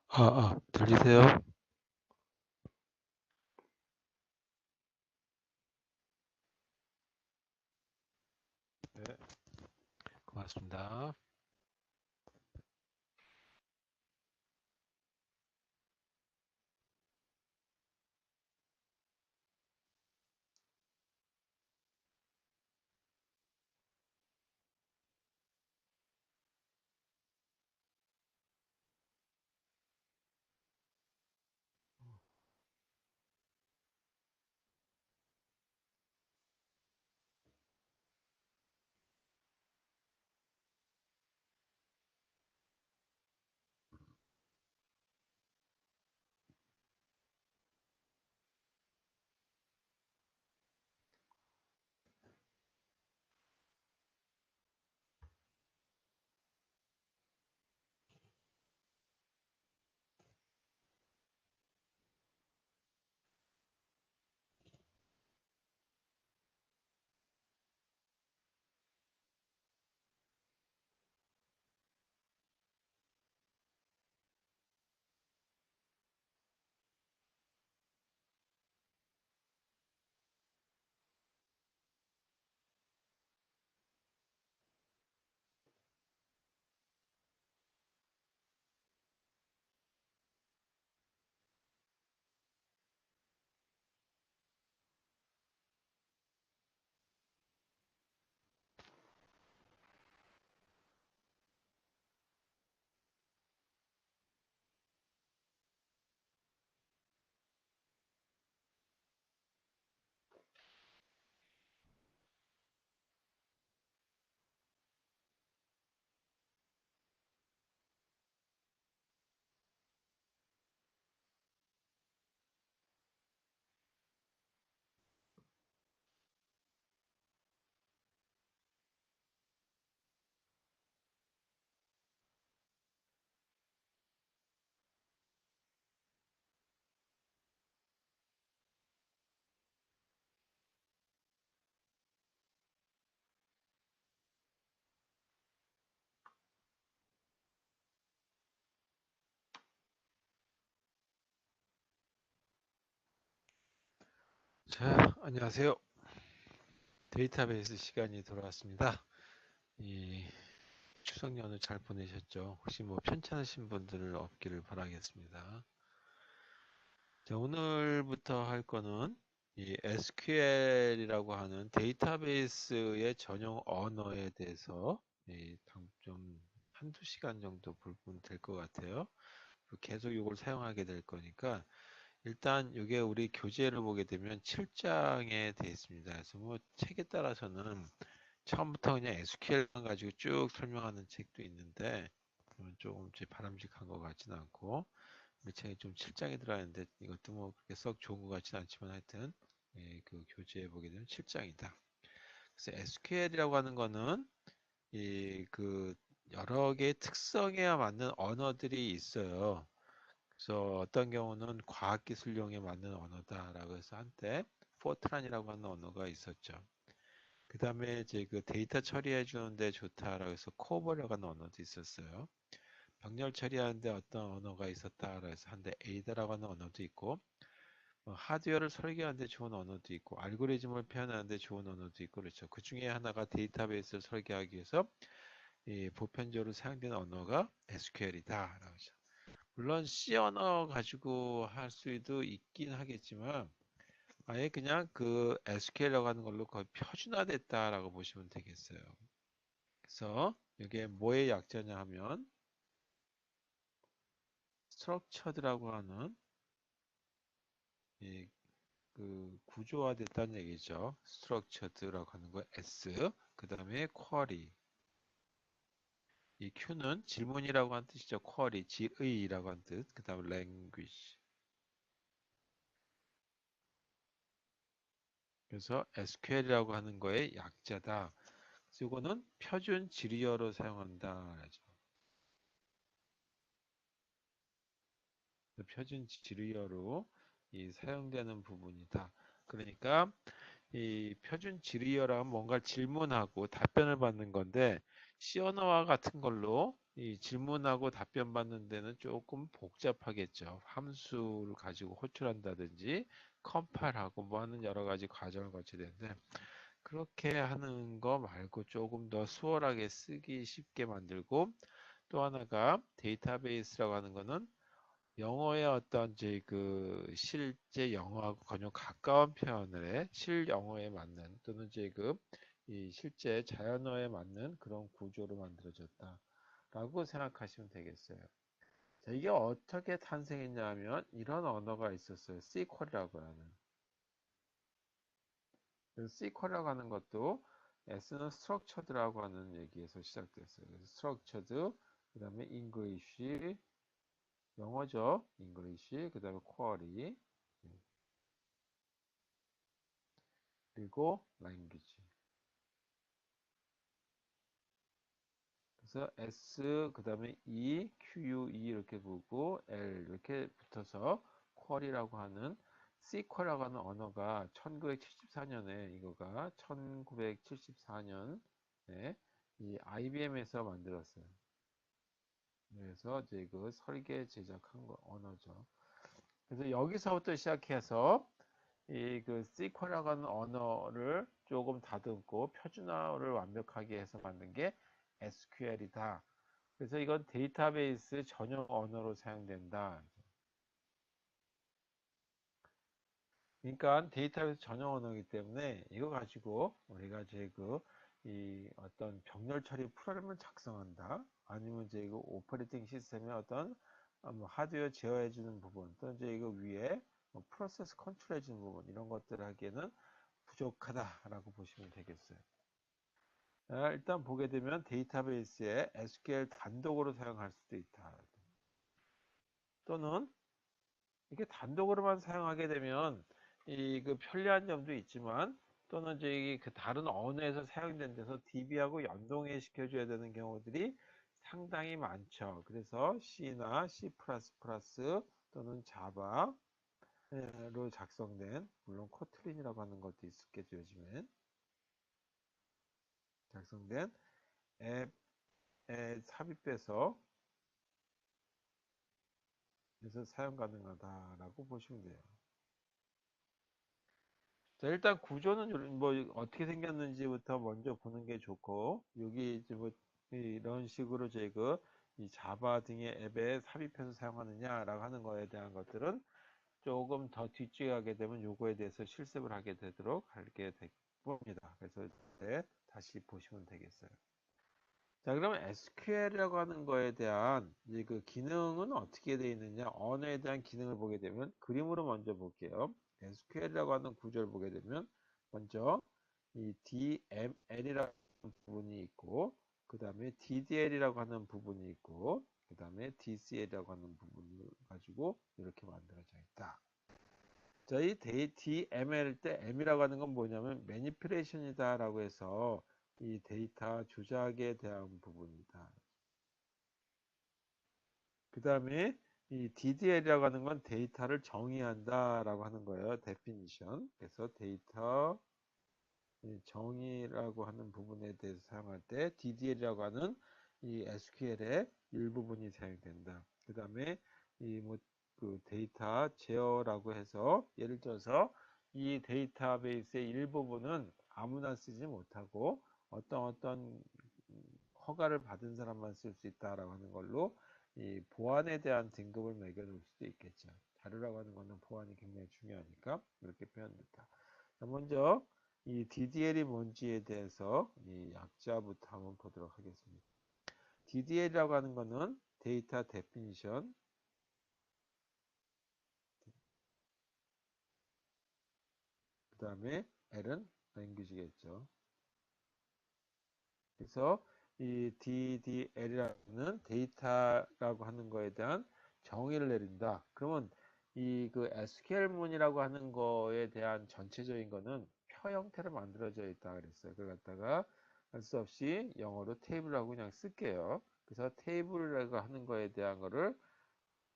아, 들리세요? 네, 고맙습니다. 자, 안녕하세요. 데이터베이스 시간이 돌아왔습니다. 이 추석 연휴 잘 보내셨죠? 혹시 뭐 편찮으신 분들 없기를 바라겠습니다. 자, 오늘부터 할 거는 이 SQL이라고 하는 데이터베이스의 전용 언어에 대해서 좀 한두 시간 정도 볼면 될 것 같아요. 계속 이걸 사용하게 될 거니까 일단 이게 우리 교재를 보게 되면 7장에 되어 있습니다. 그래서 뭐 책에 따라서는 처음부터 그냥 SQL만 가지고 쭉 설명하는 책도 있는데 조금 바람직한 것 같지는 않고 우리 책에 좀 7장이 들어있는데 이것도 뭐 그렇게 썩 좋은 것 같지는 않지만 하여튼 그 교재에 보게 되면 7장이다. 그래서 SQL이라고 하는 거는 이 그 여러 개의 특성에 맞는 언어들이 있어요. 그래서 어떤 경우는 과학기술용에 맞는 언어다라고 해서 한때 포트란이라고 하는 언어가 있었죠. 그 다음에 이제 그 데이터 처리해 주는데 좋다라고 해서 코버라고 하는 언어도 있었어요. 병렬 처리하는데 어떤 언어가 있었다라고 해서 한때 에이다라고 하는 언어도 있고 하드웨어를 설계하는데 좋은 언어도 있고 알고리즘을 표현하는데 좋은 언어도 있고 그렇죠. 그 중에 하나가 데이터베이스를 설계하기 위해서 보편적으로 사용되는 언어가 SQL이다라고 하죠. 물론 C 언어 가지고 할 수도 있긴 하겠지만 아예 그냥 그 SQL이라고 하는 걸로 거의 표준화됐다라고 보시면 되겠어요. 그래서 이게 뭐의 약자냐 하면 스트럭처드라고 하는 그 구조화됐다는 얘기죠. 스트럭처드라고 하는 거 S 그 다음에 쿼리 이 Q는 질문이라고 하는 뜻이죠. 쿼리 질의라고 하는 뜻. 그 다음에 language 그래서 SQL이라고 하는 거의 약자다. 그래서 이거는 표준 지리어로 사용한다. 표준 지리어로 이 사용되는 부분이다. 그러니까 이 표준 질의어라면 뭔가 질문하고 답변을 받는 건데 C 언어와 같은 걸로 이 질문하고 답변 받는 데는 조금 복잡하겠죠. 함수를 가지고 호출한다든지 컴파일하고 뭐 하는 여러 가지 과정을 거쳐야 되는데 그렇게 하는 거 말고 조금 더 수월하게 쓰기 쉽게 만들고 또 하나가 데이터베이스라고 하는 거는 영어의 어떤 이제 그 실제 영어하고 전혀 가까운 표현을 해 실영어에 맞는 또는 이제 그 이 실제 자연어에 맞는 그런 구조로 만들어졌다라고 생각하시면 되겠어요. 자, 이게 어떻게 탄생했냐면 이런 언어가 있었어요. C쿼리라고 하는. C쿼리라고 하는 것도 S는 structured라고 하는 얘기에서 시작됐어요. 그래서 structured, 그 다음에 English, 영어죠. English, 그 다음에 쿼리, 그리고 language. 그래서 S, 그 다음에 E, QUE 이렇게 보고 L 이렇게 붙어서 쿼리라고 하는 C쿼리라고 하는 언어가 1974년에 이거가 1974년에 이 IBM에서 만들었어요. 그래서 이제 그 설계 제작한 거 언어죠. 그래서 여기서부터 시작해서 이 그 C쿼리라고 하는 언어를 조금 다듬고 표준화를 완벽하게 해서 만든 게 SQL이다. 그래서 이건 데이터베이스 전용 언어로 사용된다. 그러니까 데이터베이스 전용 언어이기 때문에 이거 가지고 우리가 이제 그 이 어떤 병렬 처리 프로그램을 작성한다. 아니면 이제 이거 오퍼레이팅 시스템의 어떤 뭐 하드웨어 제어해 주는 부분, 또 이제 이거 위에 뭐 프로세스 컨트롤 해 주는 부분 이런 것들 하기에는 부족하다라고 보시면 되겠어요. 일단 보게 되면 데이터베이스에 SQL 단독으로 사용할 수도 있다. 또는 이게 단독으로만 사용하게 되면 이 그 편리한 점도 있지만 또는 이제 이게 그 다른 언어에서 사용된 데서 DB하고 연동해 시켜줘야 되는 경우들이 상당히 많죠. 그래서 C나 C++ 또는 자바로 작성된 물론 코틀린이라고 하는 것도 있겠죠 요즘엔 작성된 앱에 삽입돼서 그래서 사용 가능하다라고 보시면 돼요. 자, 일단 구조는 뭐 어떻게 생겼는지부터 먼저 보는 게 좋고 여기 이제 뭐 이런 식으로 제가 이 자바 등의 앱에 삽입해서 사용하느냐라고 하는 거에 대한 것들은 조금 더 뒤쪽에 가게 되면 요거에 대해서 실습을 하게 되도록 하게 됩니다. 그래서 네, 다시 보시면 되겠어요. 자, 그러면 SQL이라고 하는 거에 대한 이제 그 기능은 어떻게 되어 있느냐, 언어에 대한 기능을 보게 되면 그림으로 먼저 볼게요. SQL이라고 하는 구조를 보게 되면 먼저 이 DML이라는 부분이 있고, 그 다음에 DDL이라고 하는 부분이 있고, 그 다음에 DCL이라고 하는 부분을 가지고 이렇게 만들어져 있다. 자, 이 DML 때 M이라고 하는 건 뭐냐면 매니플레이션이다라고 해서 이 데이터 조작에 대한 부분이다. 그 다음에 이 DDL이라고 하는 건 데이터를 정의한다라고 하는 거예요. definition. 그래서 데이터 정의라고 하는 부분에 대해서 사용할 때 DDL이라고 하는 이 SQL의 일부분이 사용된다. 그 다음에 이 뭐 그 데이터 제어라고 해서 예를 들어서 이 데이터베이스의 일부분은 아무나 쓰지 못하고 어떤 허가를 받은 사람만 쓸 수 있다라고 하는 걸로 이 보안에 대한 등급을 매겨놓을 수도 있겠죠. 자료라고 하는 거는 보안이 굉장히 중요하니까 이렇게 표현됐다. 먼저 이 DDL이 뭔지에 대해서 이 약자부터 한번 보도록 하겠습니다. DDL이라고 하는 거는 데이터 데피니션, 그 다음에 L은 랭귀지겠죠. 그래서 이 DDL이라는 데이터라고 하는 거에 대한 정의를 내린다. 그러면 이 그 SQL문이라고 하는 거에 대한 전체적인 거는 표 형태로 만들어져 있다 그랬어요. 그걸 갖다가 할 수 없이 영어로 테이블하고 그냥 쓸게요. 그래서 테이블이라고 하는 거에 대한 거를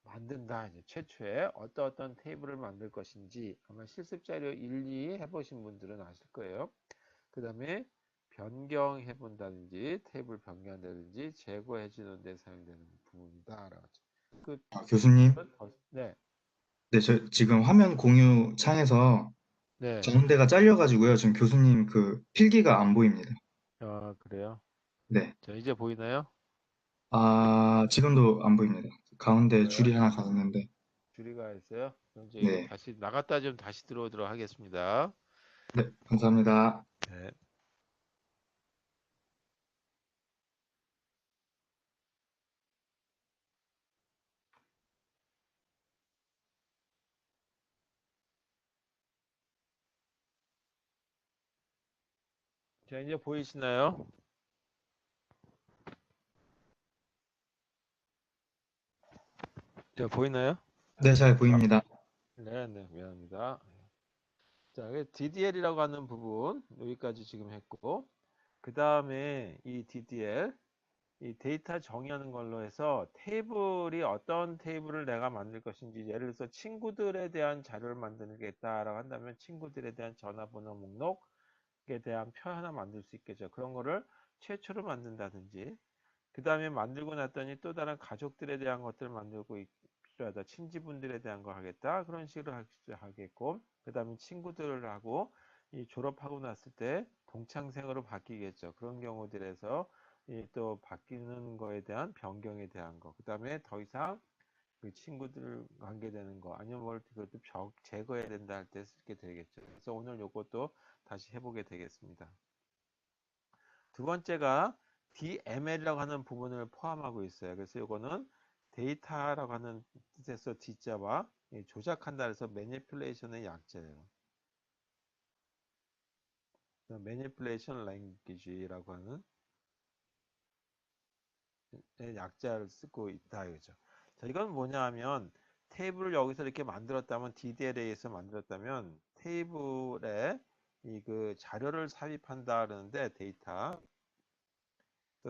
만든다. 이제 최초에 어떤 테이블을 만들 것인지 아마 실습 자료 1, 2 해보신 분들은 아실 거예요. 그 다음에 변경해 본다든지 테이블 변경한다든지 제거해 주는 데 사용되는 부분이다. 라고 하죠. 그 교수님, 네, 네, 저 지금 화면 공유 창에서 네. 가운데가 잘려가지고요. 지금 교수님 그 필기가 안 보입니다. 그래요. 네. 자, 이제 보이나요? 아, 지금도 안 보입니다. 가운데 줄이 그래요. 하나 가 있는데. 줄이가 있어요. 그럼 이제 이거 네. 다시 나갔다 좀 다시 들어오도록 하겠습니다. 네, 감사합니다. 네. 자, 이제 보이시나요? 자, 보이나요? 네, 잘 보입니다. 네, 네, 미안합니다. 자, DDL이라고 하는 부분 여기까지 지금 했고, 그 다음에 이 DDL, 이 데이터 정의하는 걸로 해서 테이블이 어떤 테이블을 내가 만들 것인지, 예를 들어서 친구들에 대한 자료를 만들겠다라고 한다면 친구들에 대한 전화번호 목록에 대한 표 하나 만들 수 있겠죠. 그런 거를 최초로 만든다든지, 그 다음에 만들고 났더니 또 다른 가족들에 대한 것들을 만들고 필요하다. 친지분들에 대한 거 하겠다. 그런 식으로 하겠고, 그 다음에 친구들하고 이 졸업하고 났을 때 동창생으로 바뀌겠죠. 그런 경우들에서 또 바뀌는 거에 대한 변경에 대한 거. 그 다음에 더 이상 그 친구들 관계되는 거 아니면 뭘 그것도 제거해야 된다 할 때 쓰게 되겠죠. 그래서 오늘 요것도 다시 해보게 되겠습니다. 두 번째가 DML이라고 하는 부분을 포함하고 있어요. 그래서 이거는 데이터라고 하는 뜻에서 D자와 조작한다 해서 manipulation의 약자예요. manipulation language라고 하는 약자를 쓰고 있다 이거죠. 자, 이건 뭐냐 하면 테이블을 여기서 이렇게 만들었다면 DDL에서 만들었다면 테이블에 이 그 자료를 삽입한다 그러는데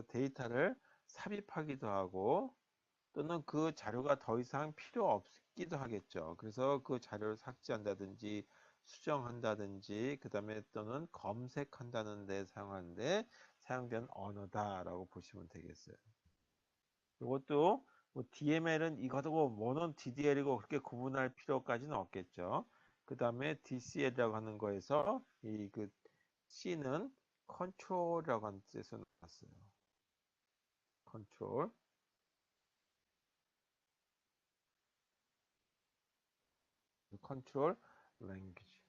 데이터를 삽입하기도 하고 또는 그 자료가 더 이상 필요 없기도 하겠죠. 그래서 그 자료를 삭제한다든지 수정한다든지 그 다음에 또는 검색한다는 데 사용하는데 사용된 언어다라고 보시면 되겠어요. 이것도 뭐 DML은 이거고 뭐는 DDL이고 그렇게 구분할 필요까지는 없겠죠. 그 다음에 DCL이라고 하는 거에서 이 그 C는 컨트롤이라고 하는 뜻에서 나왔어요. 컨트롤, 컨트롤 랭귀지.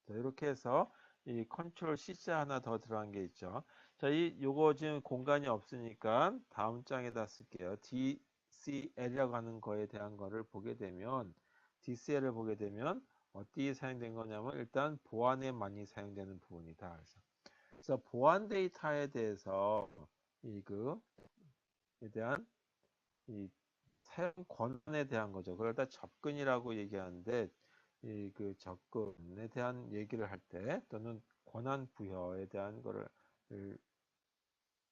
자, 이렇게 해서 이 컨트롤 C 하나 더 들어간 게 있죠. 자, 요거 지금 공간이 없으니까 다음 장에다 쓸게요. DCL이라고 하는 거에 대한 거를 보게 되면 DCL을 보게 되면 어디에 사용된 거냐면 일단 보안에 많이 사용되는 부분이다. 그래서 보안 데이터에 대해서 이그에 대한 이 사용 권한에 대한 거죠. 그걸 다 접근이라고 얘기하는데 이 그 접근에 대한 얘기를 할 때 또는 권한 부여에 대한 거를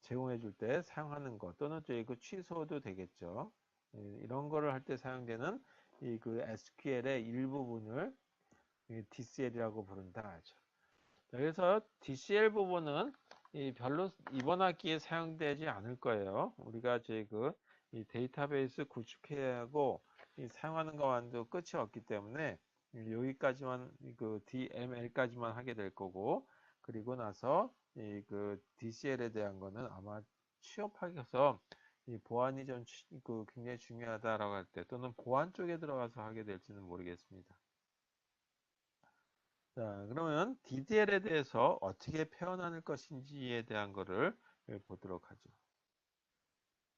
제공해 줄 때 사용하는 것 또는 또 이거 취소도 되겠죠. 이런 거를 할 때 사용되는 이 그 SQL의 일부분을 DCL이라고 부른다 하죠. 그래서 DCL 부분은 별로 이번 학기에 사용되지 않을 거예요. 우리가 이제 이 데이터베이스 구축하고 사용하는 것만도 끝이 없기 때문에 여기까지만 그 DML까지만 하게 될 거고 그리고 나서 그 DCL에 대한 거는 아마 취업하셔서 이 보안이 좀 굉장히 중요하다라고 할 때 또는 보안 쪽에 들어가서 하게 될지는 모르겠습니다. 자, 그러면 DDL에 대해서 어떻게 표현할 것인지에 대한 거를 보도록 하죠.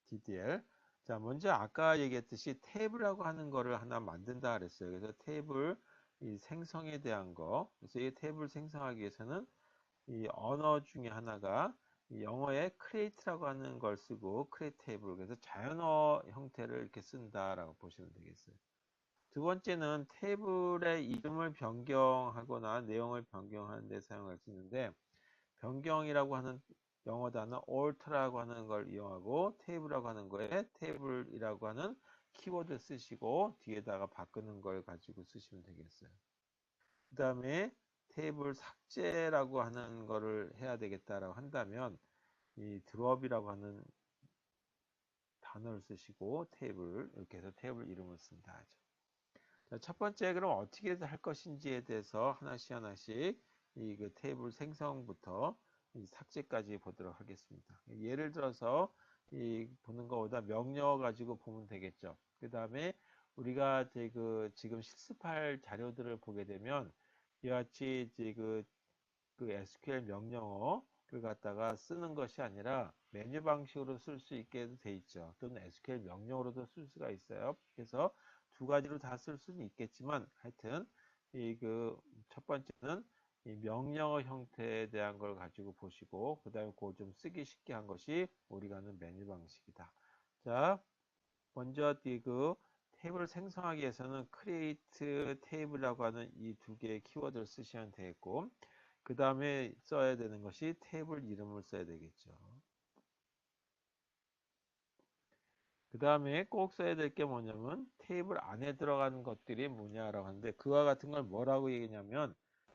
DDL. 자, 먼저 아까 얘기했듯이 테이블이라고 하는 거를 하나 만든다 그랬어요. 그래서 테이블 이 생성에 대한 거. 그래서 이 테이블 생성하기 위해서는 이 언어 중에 하나가 이 영어의 create라고 하는 걸 쓰고 create 테이블. 그래서 자연어 형태를 이렇게 쓴다라고 보시면 되겠어요. 두 번째는 테이블의 이름을 변경하거나 내용을 변경하는 데 사용할 수 있는데 변경이라고 하는 영어 단어 alter라고 하는 걸 이용하고 테이블이라고 하는 거에 테이블이라고 하는 키워드 쓰시고 뒤에다가 바꾸는 걸 가지고 쓰시면 되겠어요. 그 다음에 테이블 삭제라고 하는 거를 해야 되겠다라고 한다면 이 드롭이라고 하는 단어를 쓰시고 테이블 이렇게 해서 테이블 이름을 쓴다 하죠. 자, 첫 번째 그럼 어떻게 할 것인지에 대해서 하나씩 이 그 테이블 생성부터 이 삭제까지 보도록 하겠습니다. 예를 들어서 이 보는 것보다 명령어 가지고 보면 되겠죠. 그 다음에 우리가 지금 실습할 자료들을 보게 되면 이와 같이 그 SQL 명령어를 갖다가 쓰는 것이 아니라 메뉴 방식으로 쓸 수 있게 돼 있죠. 또는 SQL 명령어로도 쓸 수가 있어요. 그래서 두 가지로 다 쓸 수는 있겠지만 하여튼 이 그 첫 번째는 이 명령어 형태에 대한 걸 가지고 보시고 그 다음에 그거 좀 쓰기 쉽게 한 것이 우리가 하는 메뉴 방식이다. 자, 먼저 그 테이블 생성하기 위해서는 create table이라고 하는 이 두 개의 키워드를 쓰시면 되겠고 그 다음에 써야 되는 것이 테이블 이름을 써야 되겠죠. 그 다음에 꼭 써야 될 게 뭐냐면 테이블 안에 들어가는 것들이 뭐냐라고 하는데 그와 같은 걸 뭐라고 얘기냐면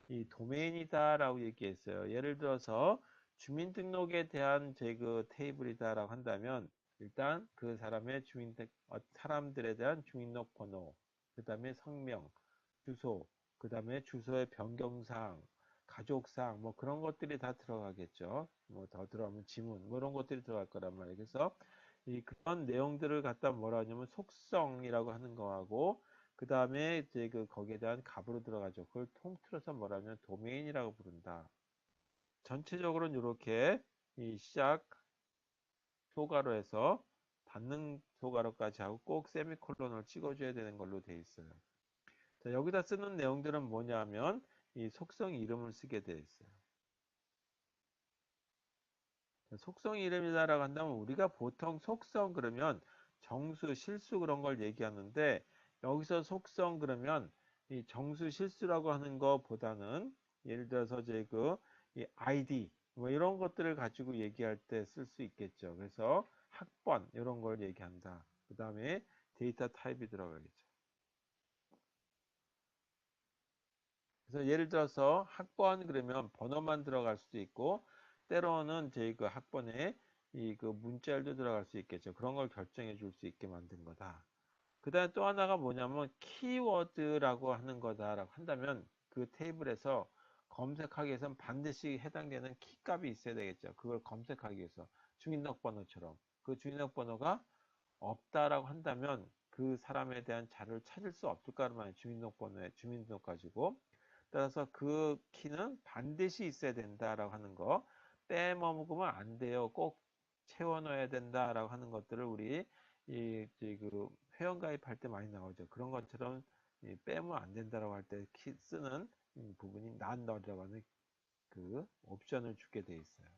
이 도메인이다 라고 얘기했어요. 예를 들어서 주민등록에 대한 그 테이블이다라고 한다면 일단 그 사람의 사람들에 대한 주민등록번호, 그 다음에 성명, 주소, 그 다음에 주소의 변경사항, 가족사항 뭐 그런 것들이 다 들어가겠죠. 뭐 더 들어가면 지문 뭐 이런 것들이 들어갈 거란 말이에요. 그래서 이 그런 내용들을 갖다 뭐라 하냐면 속성이라고 하는 거하고 그 다음에 이제 거기에 대한 값으로 들어가죠. 그걸 통틀어서 뭐라 하면 도메인이라고 부른다. 전체적으로는 이렇게 이 시작 소가로 해서 닫는 소가로까지 하고 꼭 세미콜론을 찍어줘야 되는 걸로 돼 있어요. 자, 여기다 쓰는 내용들은 뭐냐면 이 속성 이름을 쓰게 돼 있어요. 속성 이름이다라고 한다면 우리가 보통 속성 그러면 정수, 실수 그런 걸 얘기하는데 여기서 속성 그러면 이 정수, 실수라고 하는 것보다는 예를 들어서 이 ID 뭐 이런 것들을 가지고 얘기할 때 쓸 수 있겠죠. 그래서 학번 이런 걸 얘기한다. 그 다음에 데이터 타입이 들어가겠죠. 그래서 예를 들어서 학번 그러면 번호만 들어갈 수도 있고 때로는 그 학번에 이 그 문자열도 들어갈 수 있겠죠. 그런 걸 결정해 줄 수 있게 만든 거다. 그 다음에 또 하나가 뭐냐면 키워드라고 하는 거다라고 한다면 그 테이블에서 검색하기 위해서는 반드시 해당되는 키값이 있어야 되겠죠. 그걸 검색하기 위해서 주민등록번호처럼 그 주민등록번호가 없다라고 한다면 그 사람에 대한 자료를 찾을 수 없을 거란 말이에요. 주민등록번호에 주민등록 가지고. 따라서 그 키는 반드시 있어야 된다라고 하는 거. 빼먹으면 안 돼요. 꼭 채워 넣어야 된다라고 하는 것들을 우리 그 회원 가입할 때 많이 나오죠. 그런 것처럼 빼면 안 된다라고 할 때 쓰는 부분이 not nul이라고 하는 그 옵션을 주게 돼 있어요.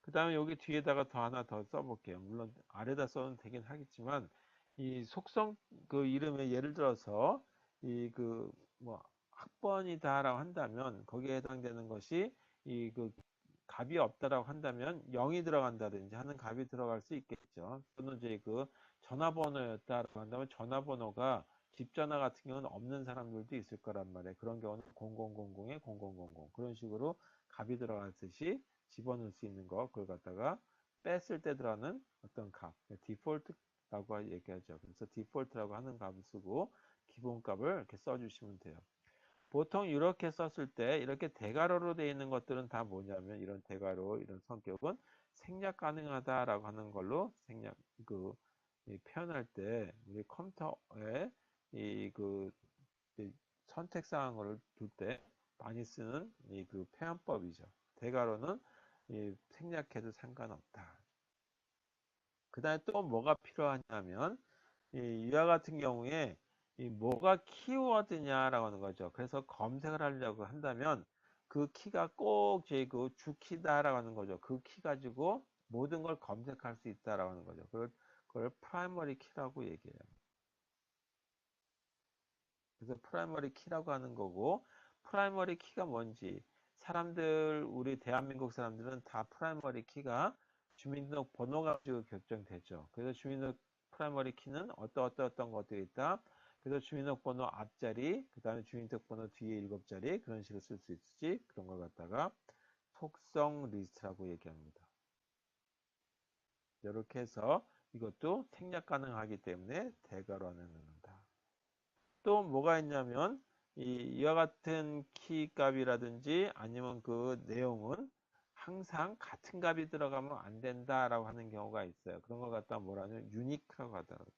그 다음에 여기 뒤에다가 더 하나 더 써볼게요. 물론 아래다 써도 되긴 하겠지만 이 속성 그 이름에 예를 들어서 이 그 뭐 학번이다라고 한다면 거기에 해당되는 것이 이 그 값이 없다라고 한다면 0이 들어간다든지 하는 값이 들어갈 수 있겠죠. 또는 이제 그 전화번호였다라고 한다면 전화번호가 집 전화 같은 경우는 없는 사람들도 있을 거란 말이에요. 그런 경우는 0000에 0000 그런 식으로 값이 들어갔듯이 집어넣을 수 있는 거 그걸 갖다가 뺐을 때 들어가는 어떤 값 디폴트라고 얘기하죠. 그래서 디폴트라고 하는 값을 쓰고 기본값을 이렇게 써주시면 돼요. 보통 이렇게 썼을 때 이렇게 대괄호로 되어 있는 것들은 다 뭐냐면 이런 대괄호 이런 성격은 생략 가능하다라고 하는 걸로 생략 표현할 때 우리 컴퓨터에 이그 선택 사항을 둘 때 많이 쓰는 이 그 표현법이죠. 대괄호는 생략해도 상관없다. 그 다음에 또 뭐가 필요하냐면 이와 같은 경우에 뭐가 키워드냐라고 하는 거죠. 그래서 검색을 하려고 한다면 그 키가 꼭 제 그 주키다라고 하는 거죠. 그 키 가지고 모든 걸 검색할 수 있다라고 하는 거죠. 그걸 프라이머리 키라고 얘기해요. 그래서 프라이머리 키라고 하는 거고 프라이머리 키가 뭔지 사람들, 우리 대한민국 사람들은 다 프라이머리 키가 주민등록 번호가 가지고 결정되죠. 그래서 주민등록 프라이머리 키는 어떤 것들이 있다. 그래서 주민등록번호 앞자리, 그 다음에 주민등록번호 뒤에 7자리 그런 식으로 쓸 수 있지. 그런 걸 갖다가 속성 리스트라고 얘기합니다. 이렇게 해서 이것도 생략 가능하기 때문에 대괄호 안에 넣는다. 또 뭐가 있냐면 이와 같은 키 값이라든지 아니면 그 내용은 항상 같은 값이 들어가면 안 된다라고 하는 경우가 있어요. 그런 걸 갖다 뭐라냐면 유니크라고 하더라고요.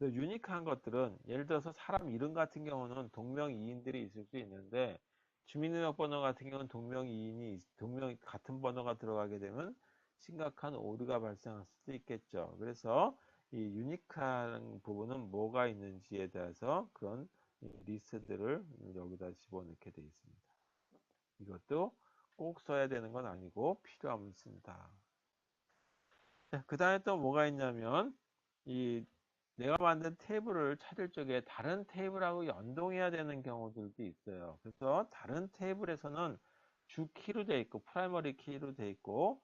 유니크한 것들은 예를 들어서 사람 이름 같은 경우는 동명이인들이 있을 수 있는데 주민등록번호 같은 경우는 동명 같은 번호가 들어가게 되면 심각한 오류가 발생할 수도 있겠죠. 그래서 이 유니크한 부분은 뭐가 있는지에 대해서 그런 리스트들을 여기다 집어넣게 되어 있습니다. 이것도 꼭 써야 되는 건 아니고 필요하면 쓴다. 그 다음에 또 뭐가 있냐면 이 내가 만든 테이블을 찾을 적에 다른 테이블하고 연동해야 되는 경우들도 있어요. 그래서 다른 테이블에서는 주 키로 되어 있고 프라이머리 키로 되어 있고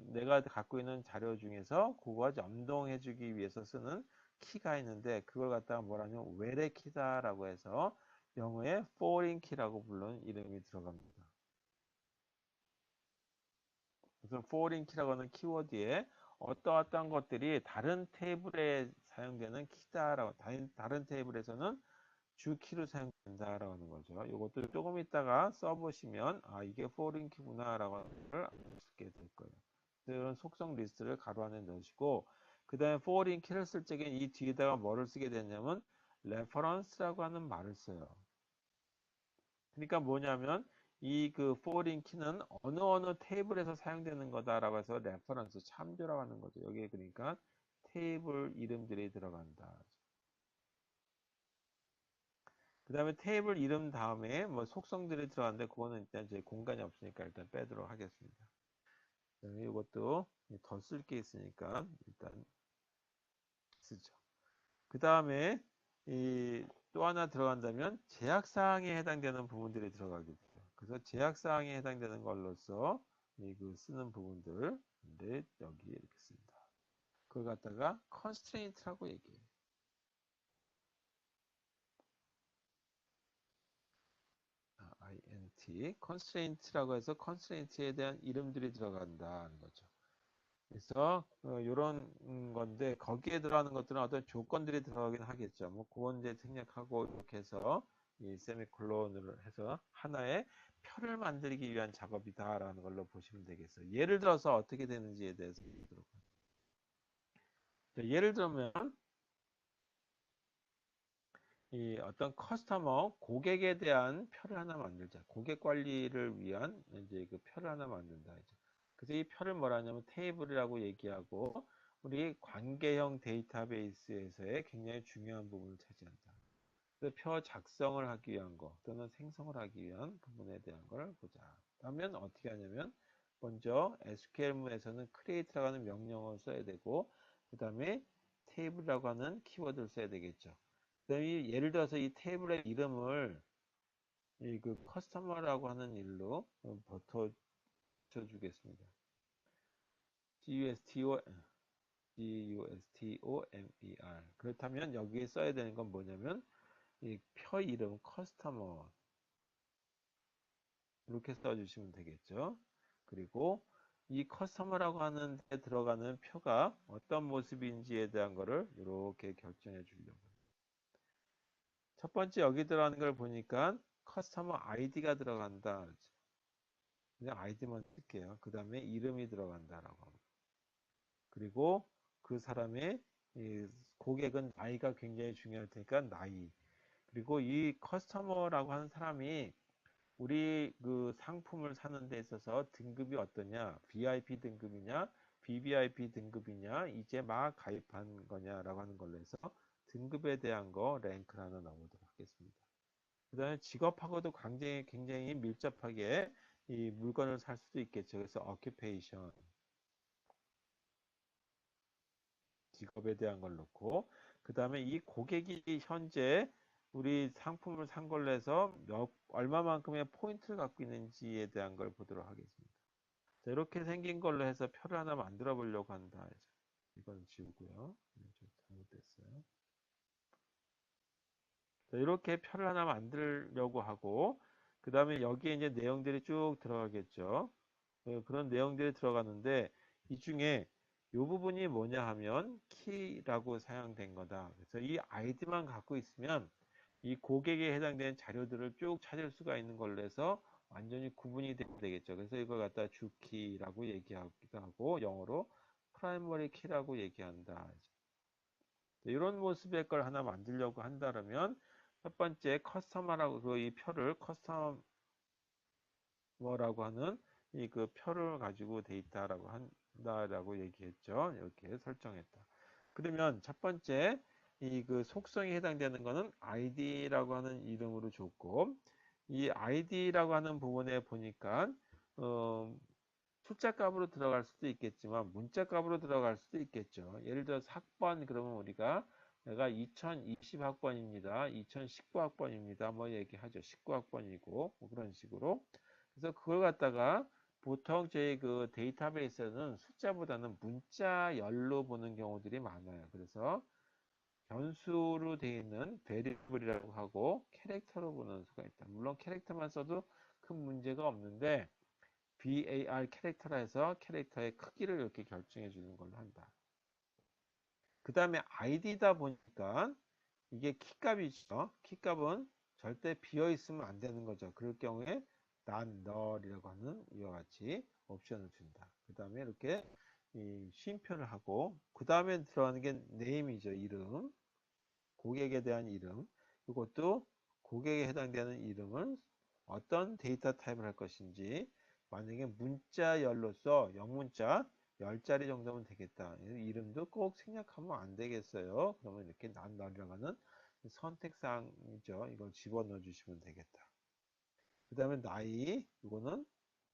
내가 갖고 있는 자료 중에서 그거와 연동해 주기 위해서 쓰는 키가 있는데 그걸 갖다가 뭐라냐면 외래 키다라고 해서 영어에 foreign key라고 부르는 이름이 들어갑니다. 그래서 foreign key라고 하는 키워드에 어떠한 것들이 다른 테이블에 사용되는 키다라고 다른 테이블에서는 주 키로 사용된다라고 하는 거죠. 이것도 조금 있다가 써보시면 아 이게 foreign key구나라고 하는 걸 알게 될 거예요. 이런 속성 리스트를 가로 안에 넣으시고 그 다음에 foreign key를 쓸 적에 이 뒤에다가 뭐를 쓰게 되냐면 reference라고 하는 말을 써요. 그러니까 뭐냐면 이 그 foreign key는 어느 테이블에서 사용되는 거다라고 해서 레퍼런스 참조라고 하는 거죠. 여기에 그러니까 테이블 이름들이 들어간다. 그 다음에 테이블 이름 다음에 뭐 속성들이 들어가는데 그거는 일단 이제 공간이 없으니까 일단 빼도록 하겠습니다. 그다음에 이것도 더 쓸 게 있으니까 일단 쓰죠. 그 다음에 이 또 하나 들어간다면 제약사항에 해당되는 부분들이 들어가게 돼요. 그래서 제약사항에 해당되는 걸로서 그 쓰는 부분들을 여기 이렇게 씁니다. 그걸 갖다가 constraint라고 얘기해요. constraint라고 해서 constraint에 대한 이름들이 들어간다는 거죠. 그래서 이런 건데 거기에 들어가는 것들은 어떤 조건들이 들어가긴 하겠죠. 뭐 그건 이제 생략하고 이렇게 해서 이 세미콜론을 해서 하나의 표를 만들기 위한 작업이다라는 걸로 보시면 되겠어요. 예를 들어서 어떻게 되는지에 대해서 보도록 예를 들면 이 어떤 커스터머 고객에 대한 표를 하나 만들자. 고객 관리를 위한 이제 그 표를 하나 만든다. 이제. 그래서 이 표를 뭐라 하냐면 테이블이라고 얘기하고 우리 관계형 데이터베이스에서의 굉장히 중요한 부분을 차지한다. 그래서 표 작성을 하기 위한 거 또는 생성을 하기 위한 부분에 대한 걸 보자. 그러면 어떻게 하냐면 먼저 SQL문에서는 create라고 하는 명령어를 써야 되고 그 다음에 테이블이라고 하는 키워드를 써야 되겠죠. 그다음에 예를 들어서 이 테이블의 이름을 이 그 커스터머라고 하는 일로 붙여주겠습니다. gustomer 그렇다면 여기에 써야 되는 건 뭐냐면 이 표 이름 커스터머 이렇게 써주시면 되겠죠. 그리고 이 커스터머라고 하는 데 들어가는 표가 어떤 모습인지에 대한 거를 이렇게 결정해 주려고. 첫 번째 여기 들어가는 걸 보니까 커스터머 아이디가 들어간다. 그냥 아이디만 쓸게요. 그 다음에 이름이 들어간다라고 합니다. 그리고 그 사람의 이 고객은 나이가 굉장히 중요할 테니까 나이. 그리고 이 커스터머라고 하는 사람이 우리 그 상품을 사는 데 있어서 등급이 어떠냐, VIP 등급이냐, BVIP 등급이냐, 이제 막 가입한 거냐라고 하는 걸로 해서 등급에 대한 거 랭크를 하나 넣어보도록 하겠습니다. 그 다음에 직업하고도 굉장히 밀접하게 이 물건을 살 수도 있겠죠. 그래서 occupation, 직업에 대한 걸 넣고, 그 다음에 이 고객이 현재 우리 상품을 산 걸로 해서 얼마만큼의 포인트를 갖고 있는지에 대한 걸 보도록 하겠습니다. 자, 이렇게 생긴 걸로 해서 표를 하나 만들어 보려고 한다. 이건 지우고요. 좀 잘못됐어요. 자, 이렇게 표를 하나 만들려고 하고, 그 다음에 여기에 이제 내용들이 쭉 들어가겠죠. 그런 내용들이 들어가는데, 이 중에 이 부분이 뭐냐 하면 키라고 사용된 거다. 그래서 이 아이디만 갖고 있으면 이 고객에 해당되는 자료들을 쭉 찾을 수가 있는 걸로 해서 완전히 구분이 되겠죠. 그래서 이걸 갖다 주키라고 얘기하기도 하고, 영어로 프라이머리 키라고 얘기한다. 이런 모습의 걸 하나 만들려고 한다면 첫 번째 커스터머라고 이 표를 커스터머라고 하는 이 그 표를 가지고 돼 있다라고 한다라고 얘기했죠. 이렇게 설정했다. 그러면 첫 번째 이 그 속성에 해당되는 거는 id라고 하는 이름으로 줬고, 이 id라고 하는 부분에 보니까 어, 숫자 값으로 들어갈 수도 있겠지만 문자 값으로 들어갈 수도 있겠죠. 예를 들어서 학번 그러면 우리가 내가 2020 학번입니다. 2019 학번입니다. 뭐 얘기하죠. 19 학번이고 뭐 그런 식으로. 그래서 그걸 갖다가 보통 저희 그 데이터베이스에는 숫자보다는 문자열로 보는 경우들이 많아요. 그래서 변수로 되어 있는 베리블이라고 하고 캐릭터로 보는 수가 있다. 물론 캐릭터만 써도 큰 문제가 없는데 var 캐릭터라 해서 캐릭터의 크기를 이렇게 결정해 주는 걸로 한다. 그 다음에 id다 보니까 이게 키값이죠. 키값은 절대 비어 있으면 안 되는 거죠. 그럴 경우에 not null이라고 하는 이와 같이 옵션을 준다. 그 다음에 이렇게 이 쉼표를 하고 그 다음에 들어가는 게 name이죠. 이름. 고객에 대한 이름. 이것도 고객에 해당되는 이름은 어떤 데이터 타입을 할 것인지, 만약에 문자열로서 영문자 10자리 정도면 되겠다. 이름도 꼭 생략하면 안 되겠어요. 그러면 이렇게 난널이라고 하는 선택사항이죠. 이걸 집어넣어 주시면 되겠다. 그 다음에 나이, 이거는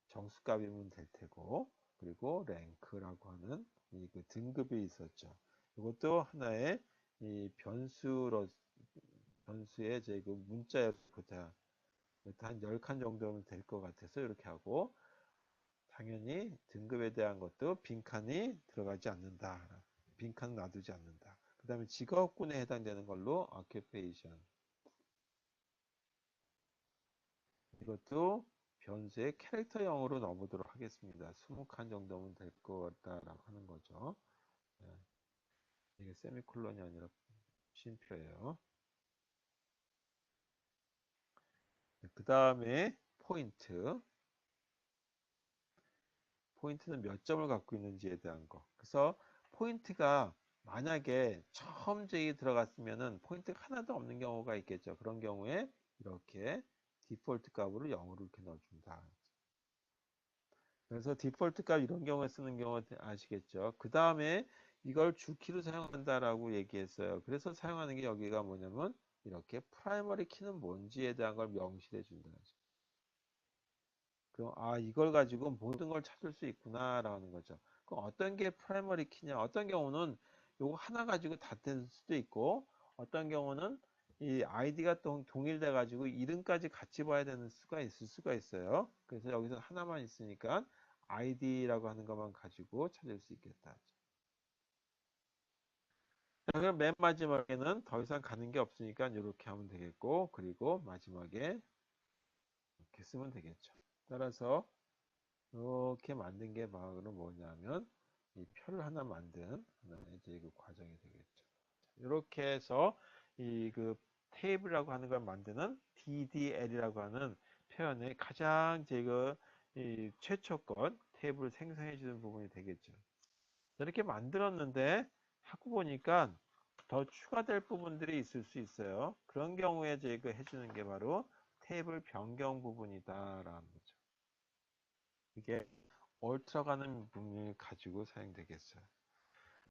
정수값이면 될 테고, 그리고 랭크라고 하는 이 그 등급이 있었죠. 이것도 하나의 이 변수의 제 그 문자였다. 한 10칸 정도면 될 것 같아서 이렇게 하고, 당연히 등급에 대한 것도 빈칸이 들어가지 않는다. 빈칸 놔두지 않는다. 그 다음에 직업군에 해당되는 걸로 occupation. 이것도 변수의 캐릭터형으로 넣어보도록 하겠습니다. 20칸 정도면 될 것 같다라고 하는 거죠. 네. 이게 세미콜론이 아니라 쉼표예요. 그 다음에 포인트. 포인트는 몇 점을 갖고 있는지에 대한 거. 그래서 포인트가 만약에 처음 제이 들어갔으면은 포인트가 하나도 없는 경우가 있겠죠. 그런 경우에 이렇게 디폴트 값으로 0으로 이렇게 넣어준다. 그래서 디폴트 값 이런 경우에 쓰는 경우 아시겠죠? 그 다음에 이걸 주키로 사용한다라고 얘기했어요. 그래서 사용하는 게 여기가 뭐냐면 이렇게 프라이머리 키는 뭔지에 대한 걸 명시해 준다. 그럼 이걸 가지고 모든 걸 찾을 수 있구나라는 거죠. 그럼 어떤 게 프라이머리 키냐? 어떤 경우는 요거 하나 가지고 다 될 수도 있고 어떤 경우는 이 아이디가 동일돼 가지고 이름까지 같이 봐야 되는 수가 있을 수가 있어요. 그래서 여기서 하나만 있으니까 아이디라고 하는 것만 가지고 찾을 수 있겠다. 자, 그럼 맨 마지막에는 더 이상 가는 게 없으니까 이렇게 하면 되겠고, 그리고 마지막에 이렇게 쓰면 되겠죠. 따라서 이렇게 만든 게 바로 뭐냐면 이 표를 하나 만든 하나의 이제 그 과정이 되겠죠. 이렇게 해서 이 그 테이블이라고 하는 걸 만드는 DDL이라고 하는 표현의 가장 제가 이 최초 건 테이블을 생성해 주는 부분이 되겠죠. 이렇게 만들었는데 하고 보니까 더 추가될 부분들이 있을 수 있어요. 그런 경우에 제가 해주는 게 바로 테이블 변경 부분이다라는 거죠. 이게 얼트라가는 부분을 가지고 사용되겠어요.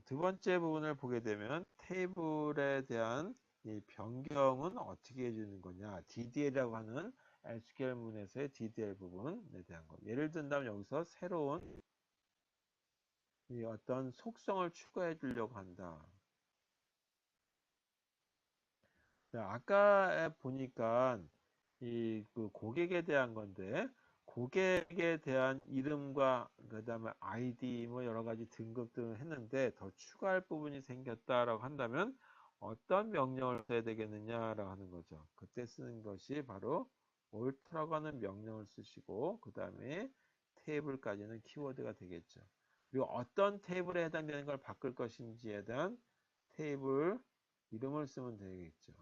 두 번째 부분을 보게 되면 테이블에 대한 이 변경은 어떻게 해주는 거냐. DDL이라고 하는 SQL문에서의 DDL 부분에 대한 거. 예를 든다면 여기서 새로운 이 어떤 속성을 추가해 주려고 한다. 아까 보니까 이 그 고객에 대한 건데 고객에 대한 이름과 그다음에 아이디 뭐 여러 가지 등급 등을 했는데 더 추가할 부분이 생겼다라고 한다면 어떤 명령을 써야 되겠느냐라고 하는 거죠. 그때 쓰는 것이 바로 alter라고 하는 명령을 쓰시고 그다음에 테이블까지는 키워드가 되겠죠. 그리고 어떤 테이블에 해당되는 걸 바꿀 것인지에 대한 테이블 이름을 쓰면 되겠죠.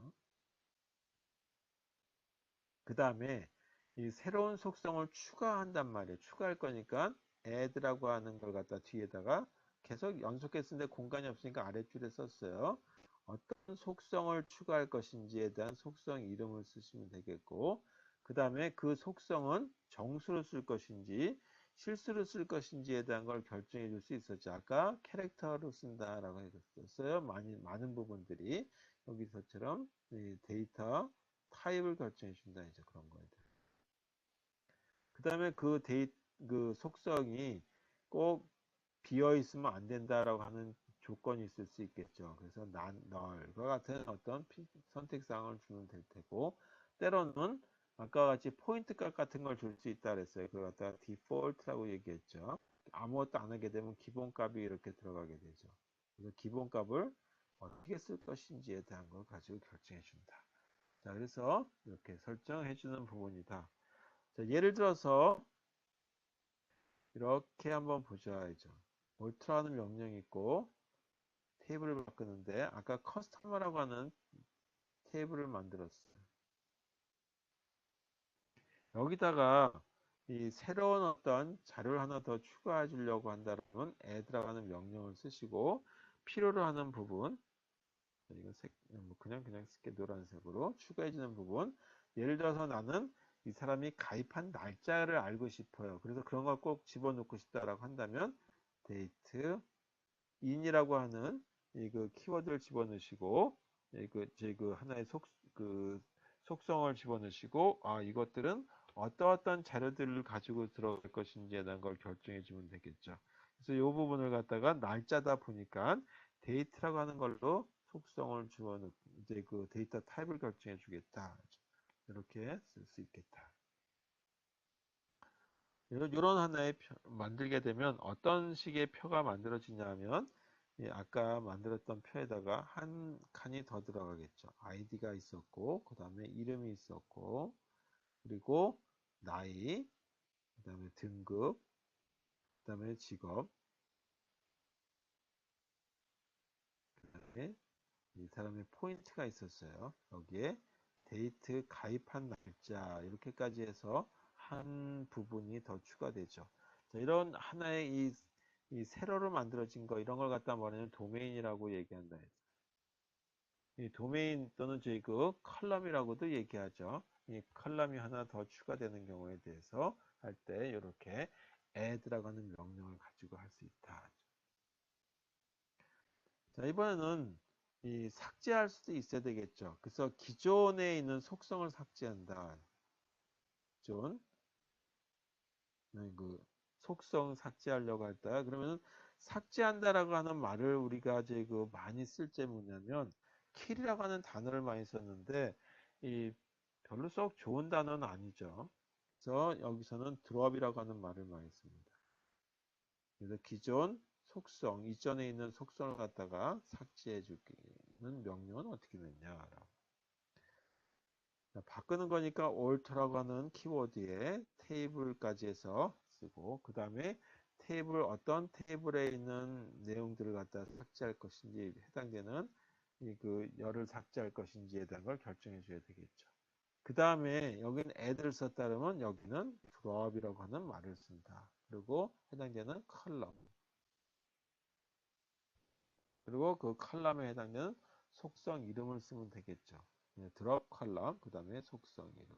그 다음에 이 새로운 속성을 추가한단 말이에요. 추가할 거니까 add라고 하는 걸 갖다 뒤에다가 계속 연속해서 쓰는데 공간이 없으니까 아랫줄에 썼어요. 어떤 속성을 추가할 것인지에 대한 속성 이름을 쓰시면 되겠고 그 다음에 그 속성은 정수로 쓸 것인지 실수로 쓸 것인지에 대한 걸 결정해 줄 수 있었죠. 아까 캐릭터로 쓴다라고 했었어요. 많은 부분들이 여기서처럼 데이터 타입을 결정해 준다 이제 그런 거예요. 그 다음에 그 속성이 꼭 비어 있으면 안 된다라고 하는 조건이 있을 수 있겠죠. 그래서 널과 같은 어떤 선택사항을 주면 될 테고 때로는 아까 같이 포인트 값 같은 걸 줄 수 있다 그랬어요. 그걸 갖다가 디폴트라고 얘기했죠. 아무것도 안 하게 되면 기본값이 이렇게 들어가게 되죠. 그래서 기본값을 어떻게 쓸 것인지에 대한 걸 가지고 결정해 준다. 자, 그래서 이렇게 설정해 주는 부분이다. 자, 예를 들어서 이렇게 한번 보셔야죠. 울트라는 명령이 있고 테이블을 바꾸는데 아까 커스터머라고 하는 테이블을 만들었어요. 여기다가 이 새로운 어떤 자료를 하나 더 추가해 주려고 한다면 add라고 하는 명령을 쓰시고 필요로 하는 부분 이거 뭐 그냥 쓸게 노란색으로 추가해 주는 부분 예를 들어서 나는 이 사람이 가입한 날짜를 알고 싶어요. 그래서 그런 걸 꼭 집어넣고 싶다라고 한다면 date in이라고 하는 이 그 키워드를 집어넣으시고 그 하나의 그 속성을 집어넣으시고 이것들은 어떠어떤 자료들을 가지고 들어갈 것인지에 대한 걸 결정해 주면 되겠죠. 그래서 이 부분을 갖다가 날짜다 보니까 데이트라고 하는 걸로 속성을 집어넣고 이제 그 데이터 타입을 결정해 주겠다. 이렇게 쓸 수 있겠다. 이런 하나의 만들게 되면 어떤 식의 표가 만들어지냐면 아까 만들었던 표에다가 한 칸이 더 들어가겠죠. 아이디가 있었고 그 다음에 이름이 있었고 그리고 나이 그 다음에 등급 그 다음에 직업 그 다음에 이 사람의 포인트가 있었어요. 여기에 데이트 가입한 날짜 이렇게까지 해서 한 부분이 더 추가되죠. 자, 이런 하나의 이 세로로 만들어진 거 이런 걸 갖다 말하면 도메인이라고 얘기한다. 이 도메인 또는 저희 그 컬럼이라고도 얘기하죠. 이 컬럼이 하나 더 추가되는 경우에 대해서 할 때 이렇게 add라고 하는 명령을 가지고 할 수 있다. 자, 이번에는 이 삭제할 수도 있어야 되겠죠. 그래서 기존에 있는 속성을 삭제한다. 기존 그 속성 삭제하려고 할 때 그러면 삭제한다라고 하는 말을 우리가 이제 그 많이 쓸 때 뭐냐면 킬이라고 하는 단어를 많이 썼는데 이 별로 썩 좋은 단어는 아니죠. 그래서 여기서는 드롭이라고 하는 말을 많이 씁니다. 그래서 기존 속성, 이전에 있는 속성을 갖다가 삭제해 주는 명령은 어떻게 되냐라고. 바꾸는 거니까 alter라고 하는 키워드에 테이블까지 해서 쓰고 그 다음에 테이블 어떤 테이블에 있는 내용들을 갖다 삭제할 것인지 해당되는 이 그 열을 삭제할 것인지에 대한 걸 결정해 줘야 되겠죠. 그 다음에 여기는 add를 썼다 그러면 여기는 drop이라고 하는 말을 쓴다. 그리고 해당되는 컬럼 그리고 그 컬럼에 해당되는 속성 이름을 쓰면 되겠죠. 드롭 컬럼 그 다음에 속성 이름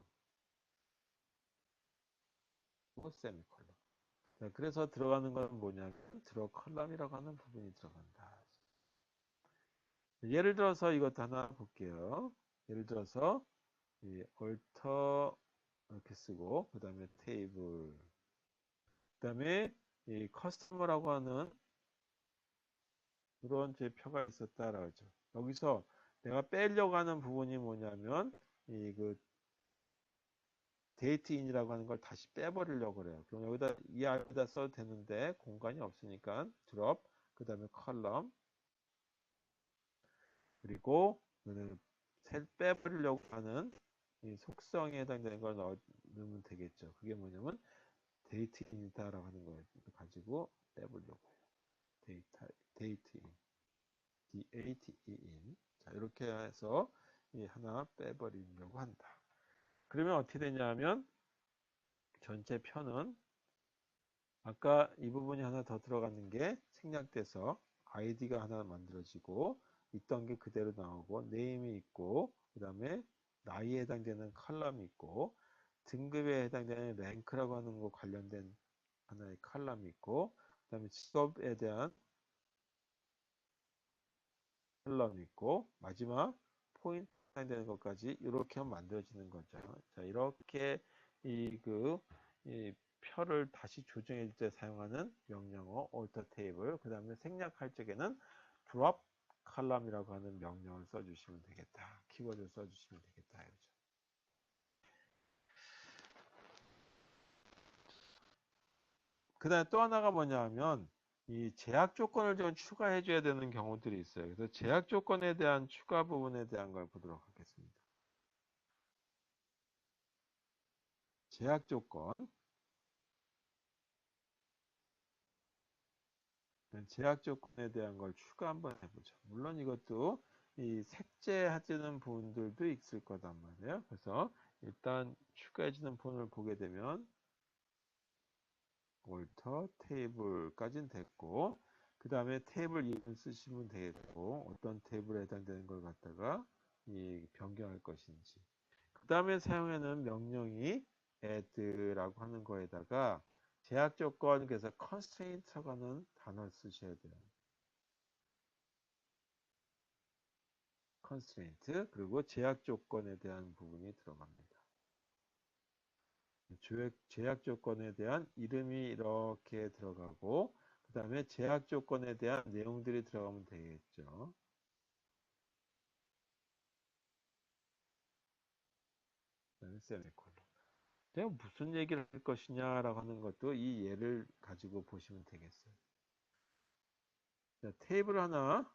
세미컬럼. 그래서 들어가는 건 뭐냐면 드롭 컬럼이라고 하는 부분이 들어간다. 예를 들어서 이것도 하나 볼게요. 예를 들어서 이 alter 이렇게 쓰고 그 다음에 테이블 그 다음에 이 커스터머라고 하는 그런 제 표가 있었다라고 하죠. 여기서 내가 빼려고 하는 부분이 뭐냐면 이 그 데이트인이라고 하는 걸 다시 빼버리려고 그래요. 그럼 여기다 이 안에다 써도 되는데 공간이 없으니까 드롭, 그 다음에 컬럼, 그리고 이거는 빼버리려고 하는 이 속성에 해당되는 걸 넣으면 되겠죠. 그게 뭐냐면 데이트인이다라고 하는 걸 가지고 빼보려고 해요. 데이트인, DATE인. 자, 이렇게 해서 이 하나 빼버리려고 한다. 그러면 어떻게 되냐면 전체 편은 아까 이 부분이 하나 더 들어가는 게 생략돼서 아이디가 하나 만들어지고 있던 게 그대로 나오고 네임이 있고 그 다음에 나이에 해당되는 컬럼이 있고 등급에 해당되는 랭크라고 하는 거 관련된 하나의 컬럼이 있고 그 다음에 직업에 대한 컬럼이 있고 마지막 포인트 해당되는 것까지 이렇게 하면 만들어지는 거죠. 자, 이렇게 이 표를 다시 조정해 줄 때 사용하는 명령어 alter table, 그 다음에 생략할 적에는 drop column이라고 하는 명령을 써주시면 되겠다. 키워드를 써주시면 되겠다. 이거죠. 그 다음에 또 하나가 뭐냐 하면 이 제약 조건을 좀 추가해 줘야 되는 경우들이 있어요. 그래서 제약 조건에 대한 추가 부분에 대한 걸 보도록 하겠습니다. 제약 조건. 제약 조건에 대한 걸 추가 한번 해보죠. 물론 이것도 이 삭제하는 부분들도 있을 거단 말이에요. 그래서 일단 추가해주는 부분을 보게 되면 alter 테이블까지는 됐고 그 다음에 테이블 이름 쓰시면 되겠고 어떤 테이블에 해당되는 걸 갖다가 이 변경할 것인지 그 다음에 사용하는 명령이 add라고 하는 거에다가 제약 조건 그래서 constraint라고 하는 단어를 쓰셔야 돼요. constraint 그리고 제약 조건에 대한 부분이 들어갑니다. 제약 조건에 대한 이름이 이렇게 들어가고 그 다음에 제약 조건에 대한 내용들이 들어가면 되겠죠. 그다음에 세미콜론. 내가 무슨 얘기를 할 것이냐라고 하는 것도 이 예를 가지고 보시면 되겠어요. 자, 테이블 하나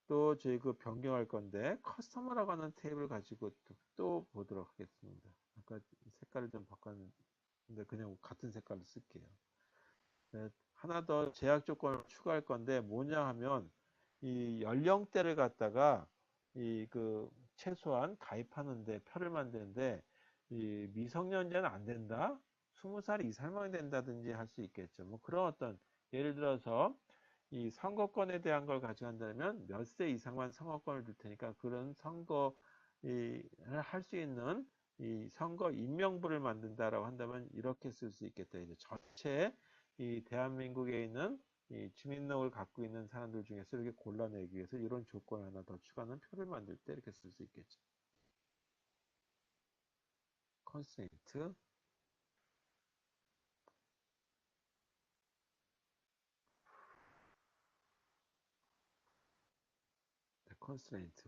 또 저희 그 변경할 건데 커스터머라고 하는 테이블 가지고 또 보도록 하겠습니다. 아까 색깔을 좀 바꿨는데 그냥 같은 색깔로 쓸게요. 네, 하나 더 제약 조건을 추가할 건데 뭐냐 하면 이 연령대를 갖다가 이 그 최소한 가입하는데 표를 만드는데 이 미성년자는 안 된다. 20살 이상만 된다든지 할 수 있겠죠. 뭐 그런 어떤 예를 들어서 이 선거권에 대한 걸 가져간다면 몇 세 이상만 선거권을 줄 테니까 그런 선거 할 수 있는 이 선거 임명부를 만든다라고 한다면 이렇게 쓸 수 있겠다. 이제 전체 이 대한민국에 있는 이 주민등록을 갖고 있는 사람들 중에서 이렇게 골라내기 위해서 이런 조건을 하나 더 추가하는 표를 만들 때 이렇게 쓸 수 있겠죠. constraint, constraint,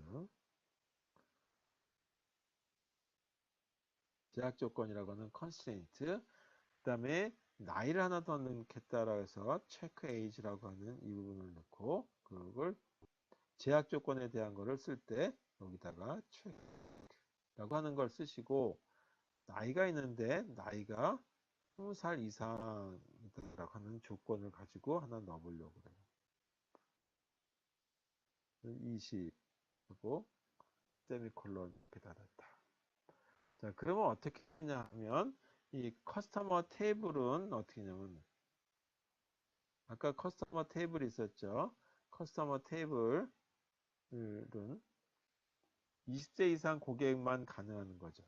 제약 조건이라고 하는 constraint, 그 다음에 나이를 하나 더 넣겠다라고 해서 check age라고 하는 이 부분을 넣고 그걸 제약 조건에 대한 거를 쓸 때 여기다가 check라고 하는 걸 쓰시고 나이가 있는데 나이가 20살 이상이라고 하는 조건을 가지고 하나 넣어보려고 그래요. 20 하고 세미콜론 이렇게 닫았다. 자, 그러면 어떻게 하냐 하면 이 커스터머 테이블은 어떻게 하냐면 아까 커스터머 테이블이 있었죠. 커스터머 테이블은 20세 이상 고객만 가능한 거죠.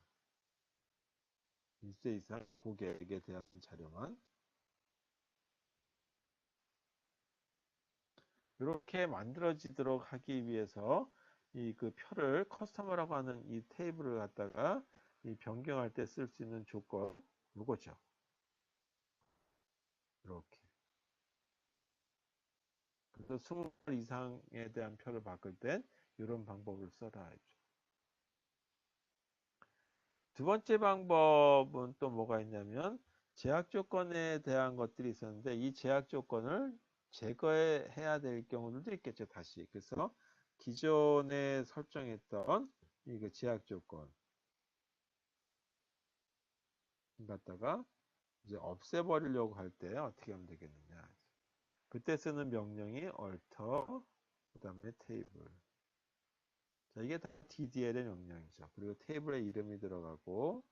20세 이상 고객에 대한 자료만 이렇게 만들어지도록 하기 위해서 이 그 표를 커스터머라고 하는 이 테이블을 갖다가 이 변경할 때 쓸 수 있는 조건 이거죠. 이렇게. 그래서 20살 이상에 대한 표를 바꿀 땐 이런 방법을 써라. 두 번째 방법은 또 뭐가 있냐면 제약 조건에 대한 것들이 있었는데 이 제약 조건을 제거해야 될 경우들도 있겠죠. 다시. 그래서 기존에 설정했던 이거 제약 조건 갖다가 이제 없애버리려고 할 때 어떻게 하면 되겠느냐. 그때 쓰는 명령이 alter, 그 다음에 table. 자, 이게 다 DDL의 명령이죠. 그리고 테이블에 이름이 들어가고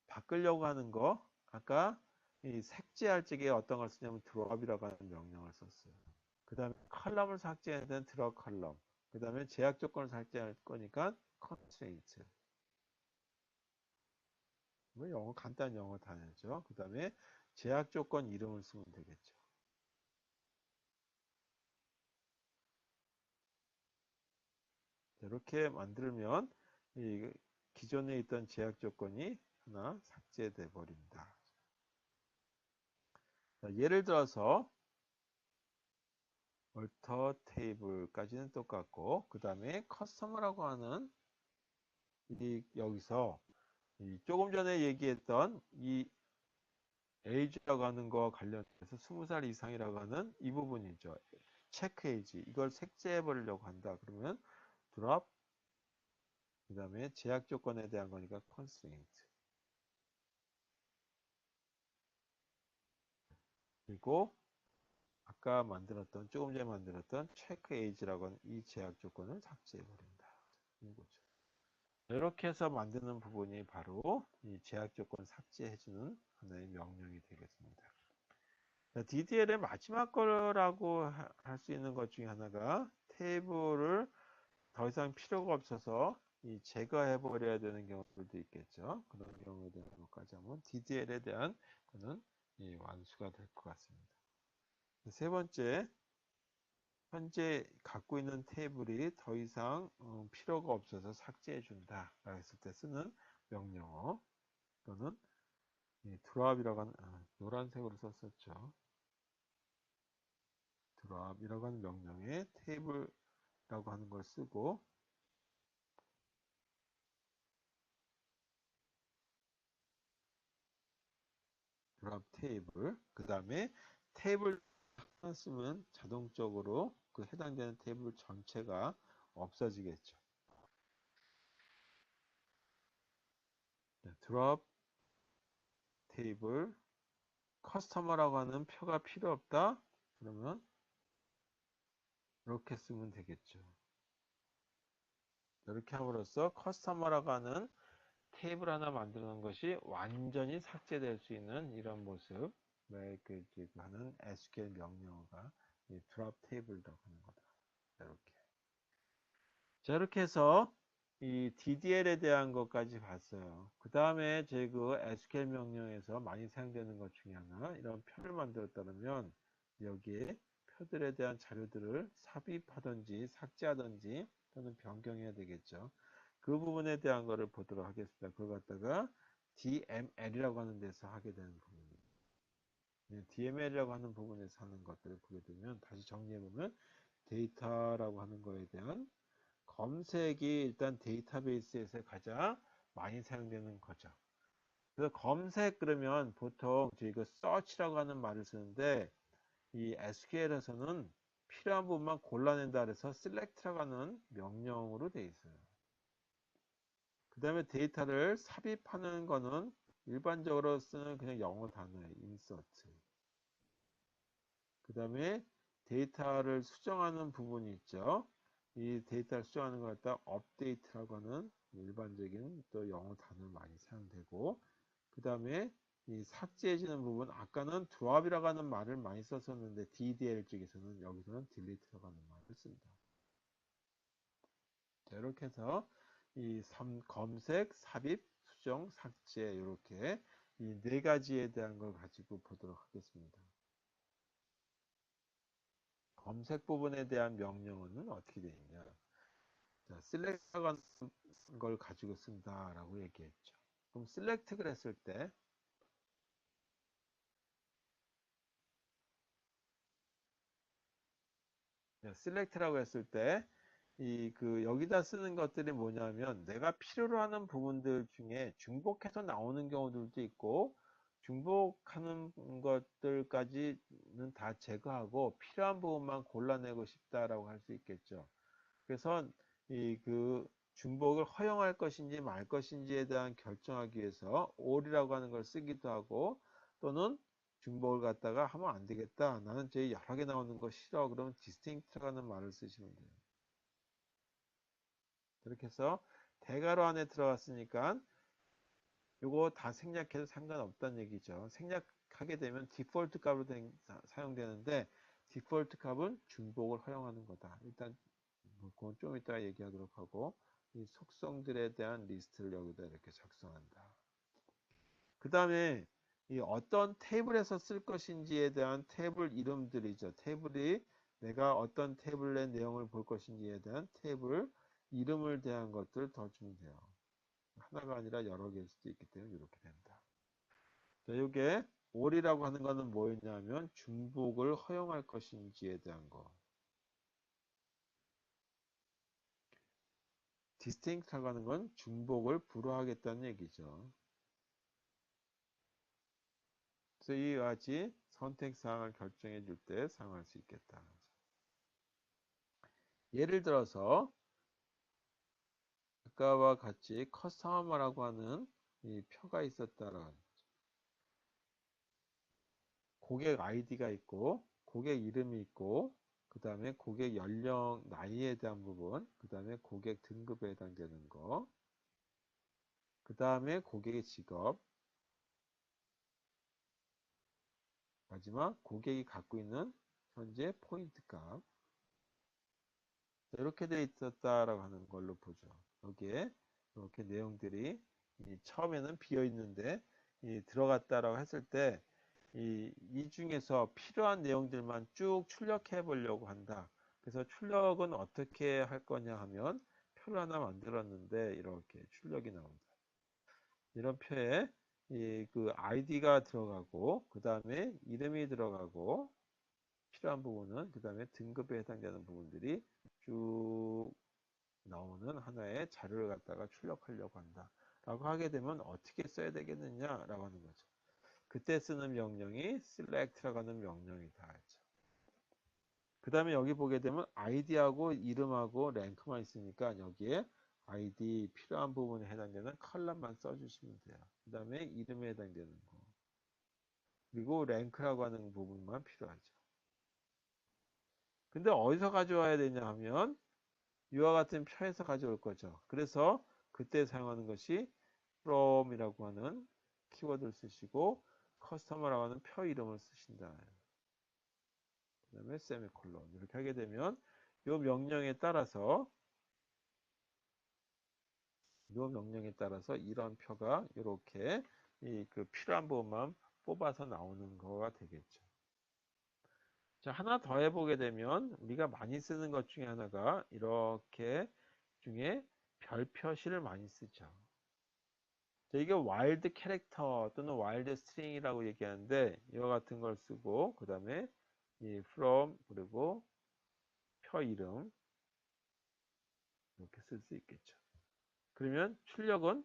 바꾸려고 하는 거 아까 이 색지할 적에 어떤 걸 쓰냐면 드롭이라고 하는 명령을 썼어요. 그 다음에 컬럼을 삭제해야 되는 드롭 컬럼. 그 다음에 제약 조건을 삭제할 거니까 constraint. 뭐 영어 간단한 영어 단어죠. 그 다음에 제약 조건 이름을 쓰면 되겠죠. 이렇게 만들면 이 기존에 있던 제약 조건이 하나 삭제돼 버립니다. 예를 들어서 alter table까지는 똑같고 그 다음에 customer라고 하는 이 여기서 이 조금 전에 얘기했던 이 age라고 하는 거 관련해서 20살 이상이라고 하는 이 부분이죠. 체크 에이지 이걸 삭제해 버리려고 한다. 그러면 drop 그 다음에 제약 조건에 대한 거니까 constraint 그리고 아까 만들었던 조금 전에 만들었던 체크 에이지라고 하는 이 제약 조건을 삭제해 버린다. 이거죠. 이렇게 해서 만드는 부분이 바로 이 제약 조건 삭제해주는 하나의 명령이 되겠습니다. DDL의 마지막 거라고 할 수 있는 것 중에 하나가 테이블을 더 이상 필요가 없어서 이 제거해 버려야 되는 경우들도 있겠죠. 그런 경우에 대한 것까지 하면 DDL에 대한 거는 이 완수가 될 것 같습니다. 세 번째, 현재 갖고 있는 테이블이 더 이상 필요가 없어서 삭제해 준다 했을 때 쓰는 명령어 또는 드랍이라고 하는 노란색으로 썼었죠. 드랍이라고 하는 명령에 테이블이라고 하는 걸 쓰고 드랍 테이블 그 다음에 테이블 쓰면 자동적으로 그 해당되는 테이블 전체가 없어지겠죠. 드랍 테이블 커스터머라고 하는 표가 필요 없다. 그러면 이렇게 쓰면 되겠죠. 이렇게 함으로써 커스터머라고 하는 테이블 하나 만드는 것이 완전히 삭제될 수 있는 이런 모습 하는 SQL 명령어가 드랍 테이블이라고 하는 거다. 이렇게. 자, 이렇게 해서 이 DDL에 대한 것까지 봤어요. 그 다음에 제 그 SQL 명령에서 많이 사용되는 것 중에 하나, 이런 표를 만들었다면 여기에 표들에 대한 자료들을 삽입하든지 삭제하든지 또는 변경해야 되겠죠. 그 부분에 대한 거를 보도록 하겠습니다. 그걸 갖다가 DML이라고 하는 데서 하게 되는 부분입니다. DML이라고 하는 부분에서 하는 것들을 보게 되면 다시 정리해보면 데이터라고 하는 거에 대한 검색이 일단 데이터베이스에서 가장 많이 사용되는 거죠. 그래서 검색 그러면 보통 저희가 search라고 하는 말을 쓰는데 이 SQL에서는 필요한 부분만 골라낸다 그래서 select라고 하는 명령으로 되어 있어요. 그 다음에 데이터를 삽입하는 거는 일반적으로 쓰는 그냥 영어 단어예요. insert. 그 다음에 데이터를 수정하는 부분이 있죠. 이 데이터를 수정하는 걸 갖다 업데이트라고 하는 일반적인 또 영어 단어를 많이 사용되고 그 다음에 이 삭제해지는 부분 아까는 드롭이라고 하는 말을 많이 썼었는데 DDL 쪽에서는 여기서는 delete라고 하는 말을 씁니다. 자, 이렇게 해서 이 검색, 삽입, 수정, 삭제 이렇게 이 네 가지에 대한 걸 가지고 보도록 하겠습니다. 검색 부분에 대한 명령어는 어떻게 되어 있냐? 자, select라고 하는 걸 가지고 쓴다라고 얘기했죠. 그럼 select를 했을 때 select라고 했을 때 여기다 쓰는 것들이 뭐냐면 내가 필요로 하는 부분들 중에 중복해서 나오는 경우들도 있고 중복하는 것들까지는 다 제거하고 필요한 부분만 골라내고 싶다라고 할 수 있겠죠. 그래서 중복을 허용할 것인지 말 것인지에 대한 결정하기 위해서 all이라고 하는 걸 쓰기도 하고 또는 중복을 갖다가 하면 안 되겠다. 나는 제 여러 개 나오는 거 싫어. 그러면 distinct라는 말을 쓰시면 돼요. 그렇게 해서 대괄호 안에 들어갔으니까 요거 다 생략해도 상관없다는 얘기죠. 생략하게 되면 디폴트 값으로 사용되는데 디폴트 값은 중복을 허용하는 거다. 일단 그건 좀 이따가 얘기하도록 하고 이 속성들에 대한 리스트를 여기다 이렇게 작성한다. 그 다음에 이 어떤 테이블에서 쓸 것인지에 대한 테이블 이름들이죠. 테이블이 내가 어떤 테이블의 내용을 볼 것인지에 대한 테이블 이름을 대한 것들 더 주면 돼요. 하나가 아니라 여러 개일 수도 있기 때문에 이렇게 된다. 자, 이게 all이라고 하는 거는 뭐였냐면 중복을 허용할 것인지에 대한 거. distinct라고 하는 건 중복을 불허하겠다는 얘기죠. 그래서 이와 같이 선택사항을 결정해 줄 때 사용할 수 있겠다. 예를 들어서 아까와 같이 커스터머라고 하는 이 표가 있었다라 고객 아이디가 있고 고객 이름이 있고 그 다음에 고객 연령 나이에 대한 부분 그 다음에 고객 등급에 해당되는 거 그 다음에 고객의 직업 마지막 고객이 갖고 있는 현재 포인트 값 이렇게 돼 있었다라고 하는 걸로 보죠. 여기에 이렇게 내용들이 처음에는 비어 있는데 들어갔다라고 했을 때 이 중에서 필요한 내용들만 쭉 출력해 보려고 한다. 그래서 출력은 어떻게 할 거냐 하면 표를 하나 만들었는데 이렇게 출력이 나옵니다. 이런 표에 아이디가 들어가고 그 다음에 이름이 들어가고 필요한 부분은 그 다음에 등급에 해당되는 부분들이 쭉 나오는 하나의 자료를 갖다가 출력하려고 한다. 라고 하게 되면 어떻게 써야 되겠느냐라고 하는 거죠. 그때 쓰는 명령이 select라고 하는 명령이다. 했죠. 그 다음에 여기 보게 되면 id하고 이름하고 랭크만 있으니까 여기에 id 필요한 부분에 해당되는 컬럼만 써주시면 돼요. 그 다음에 이름에 해당되는 거. 그리고 랭크라고 하는 부분만 필요하죠. 근데 어디서 가져와야 되냐 하면 이와 같은 표에서 가져올 거죠. 그래서 그때 사용하는 것이 from이라고 하는 키워드를 쓰시고 customer라고 하는 표 이름을 쓰신다. 그 다음에 세미콜론 이렇게 하게 되면 이 명령에 따라서 이런 표가 이렇게 필요한 부분만 뽑아서 나오는 거가 되겠죠. 자, 하나 더 해보게 되면 우리가 많이 쓰는 것 중에 하나가 이렇게 중에 별 표시를 많이 쓰죠. 자, 이게 와일드 캐릭터 또는 와일드 스트링이라고 얘기하는데 이와 같은 걸 쓰고 그 다음에 이 from 그리고 표 이름 이렇게 쓸 수 있겠죠. 그러면 출력은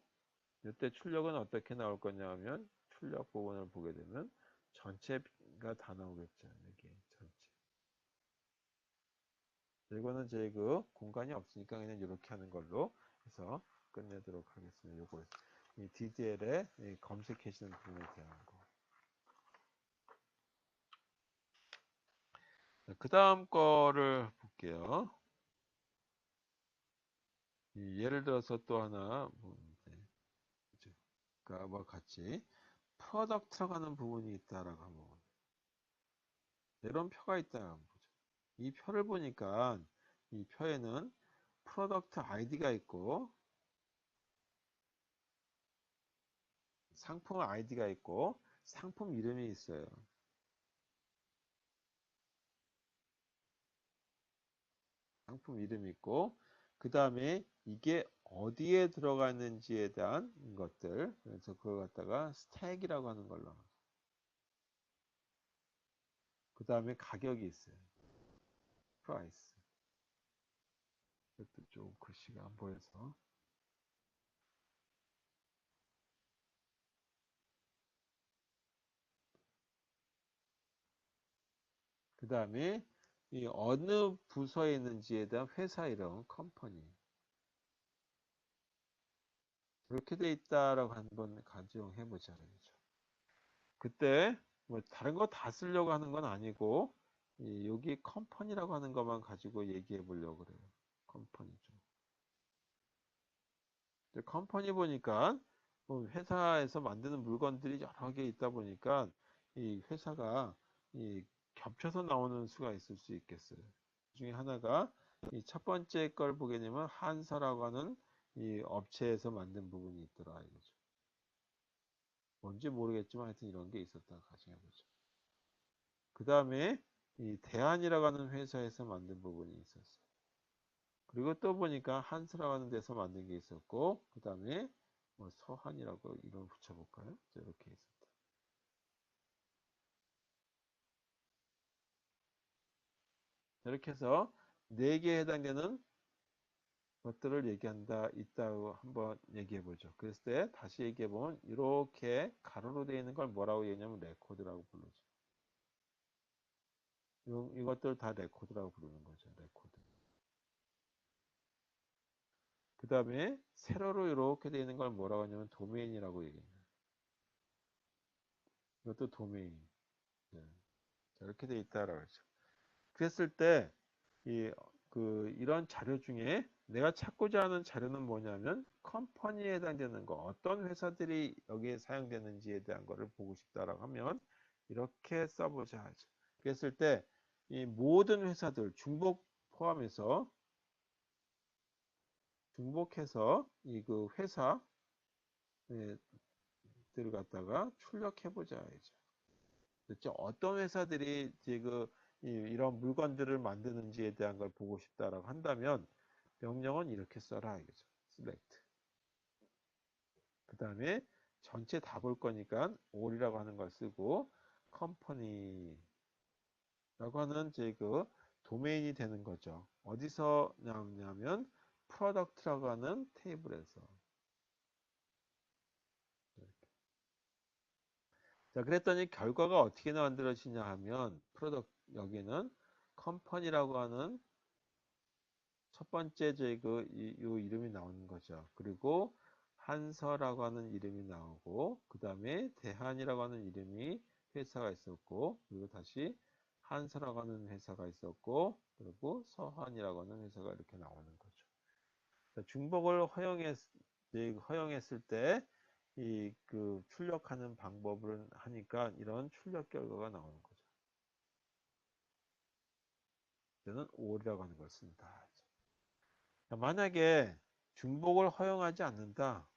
이때 출력은 어떻게 나올 거냐 하면 출력 부분을 보게 되면 전체가 다 나오겠죠. 여기 전체. 이거는 제 공간이 없으니까 그냥 이렇게 하는 걸로 해서 끝내도록 하겠습니다. 요거 이 DDL에 검색하시는 부분에 대한 거. 그 다음 거를 볼게요. 예를 들어서 또 하나 그와 같이 프로덕트라고 하는 부분이 있다라고 하면 이런 표가 있다. 이 표를 보니까 이 표에는 프로덕트 아이디가 있고 상품 아이디가 있고 상품 이름이 있어요. 상품 이름이 있고 그 다음에 이게 어디에 들어가 있는지에 대한 것들 그래서 그걸 갖다가 스택이라고 하는 걸로 그 다음에 가격이 있어요. price 이것도 좀 글씨가 안 보여서. 그 다음에 이 어느 부서에 있는지에 대한 회사 이름, 컴퍼니. 이렇게 돼 있다라고 한번 가정해 보자. 그때 뭐 다른 거 다 쓰려고 하는 건 아니고 여기 컴퍼니라고 하는 것만 가지고 얘기해 보려고 그래요. 컴퍼니죠. 컴퍼니 보니까 뭐 회사에서 만드는 물건들이 여러 개 있다 보니까 이 회사가 이 겹쳐서 나오는 수가 있을 수 있겠어요. 그 중에 하나가 이 첫 번째 걸 보게 되면 한서라고 하는 이 업체에서 만든 부분이 있더라 이거죠. 뭔지 모르겠지만 하여튼 이런 게 있었다 가정해 보죠. 그 다음에 이 대한이라고 하는 회사에서 만든 부분이 있었어요. 그리고 또 보니까 한스라고 하는 데서 만든 게 있었고, 그 다음에 뭐 서한이라고 이름 붙여볼까요? 이렇게 있었다. 이렇게 해서 네 개에 해당되는 것들을 얘기한다, 있다고 한번 얘기해 보죠. 그랬을 때 다시 얘기해 보면 이렇게 가로로 되어 있는 걸 뭐라고 얘기하냐면 레코드라고 부르죠. 이것들 다 레코드라고 부르는 거죠. 레코드. 그 다음에 세로로 이렇게 되어 있는 걸 뭐라고 하냐면 도메인이라고 얘기해요. 이것도 도메인. 네. 자, 이렇게 돼 있다라고 하죠. 그랬을 때, 이런 자료 중에 내가 찾고자 하는 자료는 뭐냐면, 컴퍼니에 해당되는 거, 어떤 회사들이 여기에 사용되는지에 대한 거를 보고 싶다라고 하면, 이렇게 써보자 하죠. 그랬을 때, 이 모든 회사들, 중복해서, 이 그 회사들을 갖다가 출력해보자 하죠. 그렇죠? 어떤 회사들이 지금 이런 물건들을 만드는지에 대한 걸 보고 싶다라고 한다면 명령은 이렇게 써라 이거죠. select. 그 다음에 전체 다 볼 거니까 all이라고 하는 걸 쓰고 company라고 하는 그 도메인이 되는 거죠. 어디서 나오냐면 product라고 하는 테이블에서. 자, 그랬더니 결과가 어떻게 만들어지냐 하면 product 여기는 company라고 하는 첫 번째 요 이름이 나오는 거죠. 그리고 한서라고 하는 이름이 나오고, 그 다음에 대한이라고 하는 이름이 회사가 있었고, 그리고 다시 한서라고 하는 회사가 있었고, 그리고 서한이라고 하는 회사가 이렇게 나오는 거죠. 중복을 허용했을 때, 출력하는 방법을 하니까 이런 출력 결과가 나오는 거죠. 저는 all이라고 하는 걸 씁니다. 만약에 중복을 허용하지 않는다.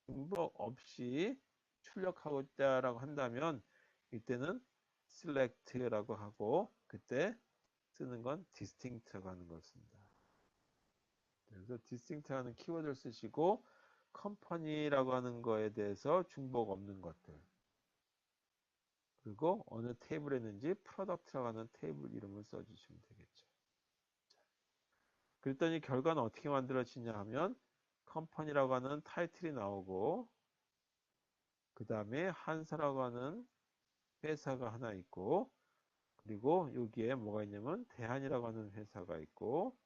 중복 없이 출력하고자 한다면 이때는 select라고 하고 그때 쓰는 건 distinct라고 하는 걸 씁니다. 그래서 distinct라는 키워드를 쓰시고 company라고 하는 거에 대해서 중복 없는 것들 그리고 어느 테이블에 있는지 product라고 하는 테이블 이름을 써주시면 되겠죠. 그랬더니 결과는 어떻게 만들어지냐 하면 컴퍼니라고 하는 타이틀이 나오고 그 다음에 한사라고 하는 회사가 하나 있고 그리고 여기에 뭐가 있냐면 대한이라고 하는 회사가 있고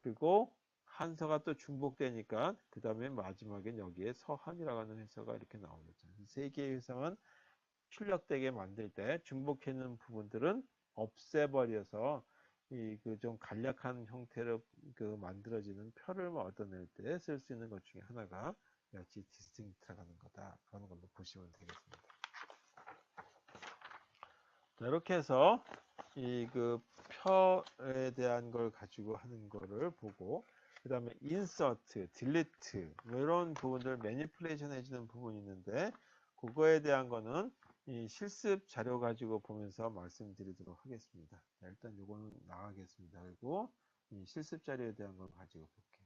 그리고 한서가 또 중복되니까 그 다음에 마지막엔 여기에 서한이라고 하는 회사가 이렇게 나오겠죠. 세 개의 회사만 출력되게 만들 때 중복해 있는 부분들은 없애버려서 이 그 좀 간략한 형태로 만들어지는 표를 얻어낼 때 쓸 수 있는 것 중에 하나가 역시 디스팅트라는 거다. 그런 걸로 보시면 되겠습니다. 자, 이렇게 해서 표에 대한 걸 가지고 하는 거를 보고 그 다음에 insert, delete 뭐 이런 부분들 매니플레이션 해주는 부분이 있는데 그거에 대한 거는 이 실습 자료 가지고 보면서 말씀드리도록 하겠습니다. 자, 일단 요거는 나가겠습니다. 그리고 이 실습 자료에 대한 걸 가지고 볼게요.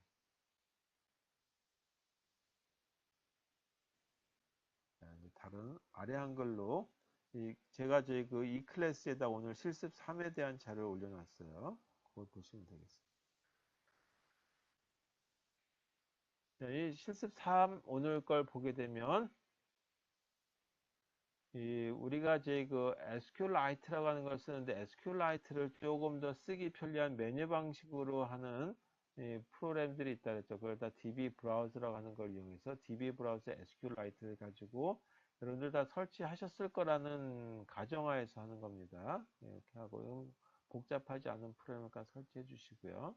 자, 이제 다른 아래 한글로 제가 이 클래스에다 오늘 실습 3에 대한 자료를 올려놨어요. 그걸 보시면 되겠습니다. 이 실습 3 오늘 걸 보게 되면 우리가 이제 그 SQLite라고 하는 걸 쓰는데 SQLite를 조금 더 쓰기 편리한 메뉴 방식으로 하는 프로그램들이 있다 그랬죠. 그걸 다 DB 브라우저라고 하는 걸 이용해서 DB 브라우저 SQLite를 가지고 여러분들 다 설치하셨을 거라는 가정하에서 하는 겁니다. 이렇게 하고 복잡하지 않은 프로그램을 설치해 주시고요.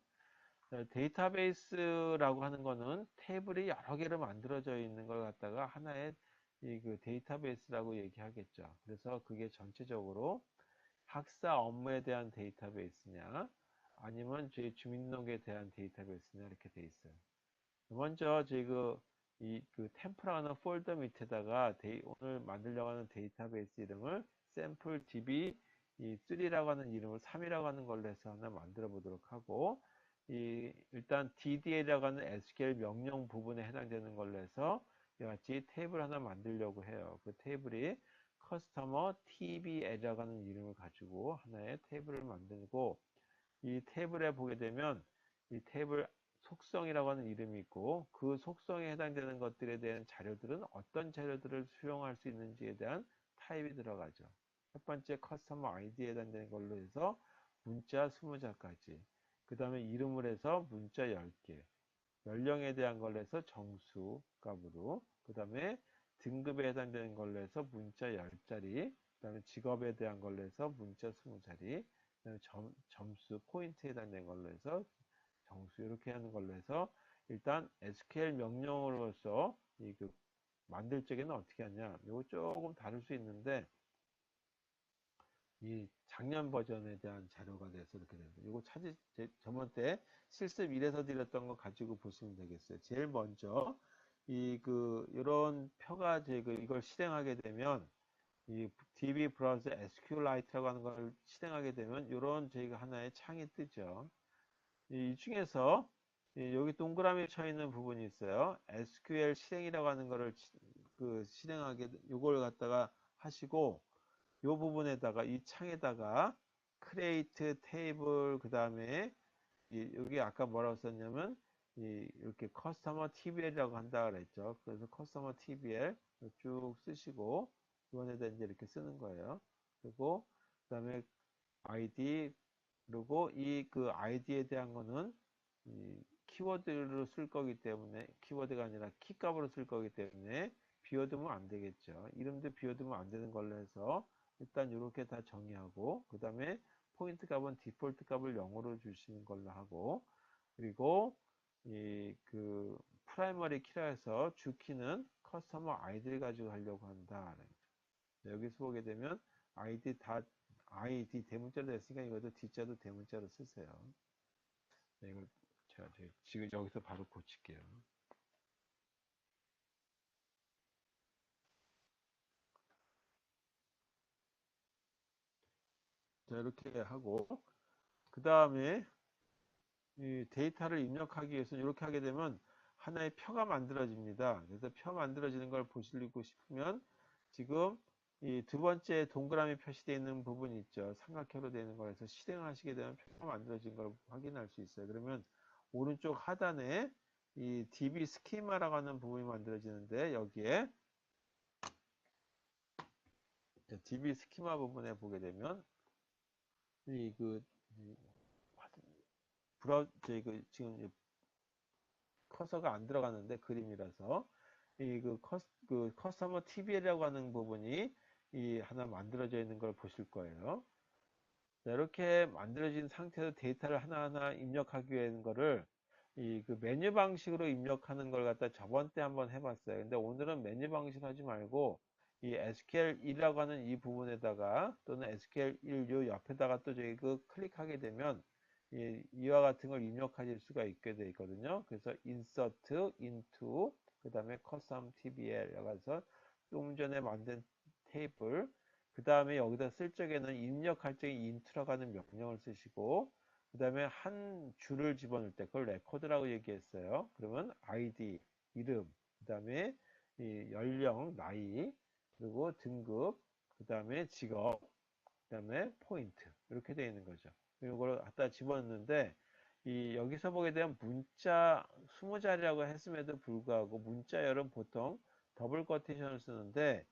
데이터베이스라고 하는 거는 테이블이 여러 개로 만들어져 있는 걸 갖다가 하나의 그 데이터베이스라고 얘기하겠죠. 그래서 그게 전체적으로 학사 업무에 대한 데이터베이스냐 아니면 저희 주민등록에 대한 데이터베이스냐 이렇게 돼 있어요. 먼저 저희 그 템프라는 폴더 밑에다가 오늘 만들려고 하는 데이터베이스 이름을 샘플 DB 3라고 하는 이름을 3이라고 하는 걸로 해서 하나 만들어 보도록 하고 일단 DDA라고 하는 SQL 명령 부분에 해당되는 걸로 해서 이와 같이 테이블 하나 만들려고 해요. 그 테이블이 커스터머 TBL이라고 하는 이름을 가지고 하나의 테이블을 만들고 이 테이블에 보게 되면 이 테이블 속성이라고 하는 이름이 있고 그 속성에 해당되는 것들에 대한 자료들은 어떤 자료들을 수용할 수 있는지에 대한 타입이 들어가죠. 첫 번째 커스터머 아이디에 해당되는 걸로 해서 문자 20자까지 그 다음에 이름을 해서 문자 10개 연령에 대한 걸로 해서 정수 값으로 그 다음에 등급에 해당되는 걸로 해서 문자 10자리 그 다음에 직업에 대한 걸로 해서 문자 20자리 그 다음에 점수 포인트에 해당되는 걸로 해서 정수 이렇게 하는 걸로 해서 일단 SQL 명령으로서 그 만들 적에는 어떻게 하냐 이거 조금 다를 수 있는데 이 작년 버전에 대한 자료가 돼서 이렇게 됩니다. 이거 저번 때 실습 1에서 드렸던 거 가지고 보시면 되겠어요. 제일 먼저 이런 표가 이걸 실행하게 되면 이 DB 브라우저 SQLite라고 하는 걸 실행하게 되면 이런 저희가 하나의 창이 뜨죠. 이 중에서 여기 동그라미 쳐 있는 부분이 있어요. SQL 실행이라고 하는 거를 실행하게 요걸 갖다가 하시고 요 부분에다가 이 창에다가 create table 그 다음에 여기 아까 뭐라고 썼냐면 이렇게 customer TBL이라고 한다 그랬죠. 그래서 customer TBL 쭉 쓰시고 이번에다 이제 이렇게 쓰는 거예요. 그리고 그다음에 ID 그리고 그 ID에 대한 거는 키워드로 쓸 거기 때문에 키워드가 아니라 키값으로 쓸 거기 때문에 비워두면 안 되겠죠. 이름도 비워두면 안 되는 걸로 해서 일단 이렇게 다 정의하고 그 다음에 포인트 값은 디폴트 값을 0으로 주시는 걸로 하고 그리고 프라이머리 키라 해서 주키는 커스터머 아이디를 가지고 하려고 한다. 여기서 보게 되면 ID 대문자로 됐으니까 이것도 D자도 대문자로 쓰세요. 네, 이걸 제가 지금 여기서 바로 고칠게요. 자, 이렇게 하고 그 다음에 이 데이터를 입력하기 위해서 이렇게 하게 되면 하나의 표가 만들어집니다. 그래서 표 만들어지는 걸 보시고 싶으면 지금 이 두 번째 동그라미 표시되어 있는 부분이 있죠. 삼각형으로 되어 있는 거에서 실행하시게 되면 표가 만들어진 걸 확인할 수 있어요. 그러면 오른쪽 하단에 이 DB 스키마라고 하는 부분이 만들어지는데 여기에 DB 스키마 부분에 보게 되면 이그 지금 커서가 안 들어가는데 그림이라서 그 커스터머 TBL이라고 하는 부분이 하나 만들어져 있는 걸 보실 거예요. 자, 이렇게 만들어진 상태에서 데이터를 하나하나 입력하기 위한 거를 그 메뉴 방식으로 입력하는 걸 갖다 저번 때 한번 해봤어요. 근데 오늘은 메뉴 방식 하지 말고 이 SQL1이라고 하는 이 부분에다가 또는 SQL1 요 옆에다가 또 저희 클릭하게 되면 이와 같은 걸 입력하실 수가 있게 돼 있거든요. 그래서 insert into 그 다음에 custom tbl 여기서 좀 전에 만든 테이블 그 다음에 여기다 쓸 적에는 입력할 적에 into라고 하는 명령을 쓰시고 그 다음에 한 줄을 집어넣을 때 그걸 레코드라고 얘기했어요. 그러면 ID 이름 그 다음에 연령 나이 그리고 등급 그 다음에 직업 그 다음에 포인트 이렇게 되어 있는 거죠. 이걸 갖다 집어넣는데 여기서 보게 되면 문자 20자리라고 했음에도 불구하고 문자열은 보통 더블 쿼테이션을 쓰는데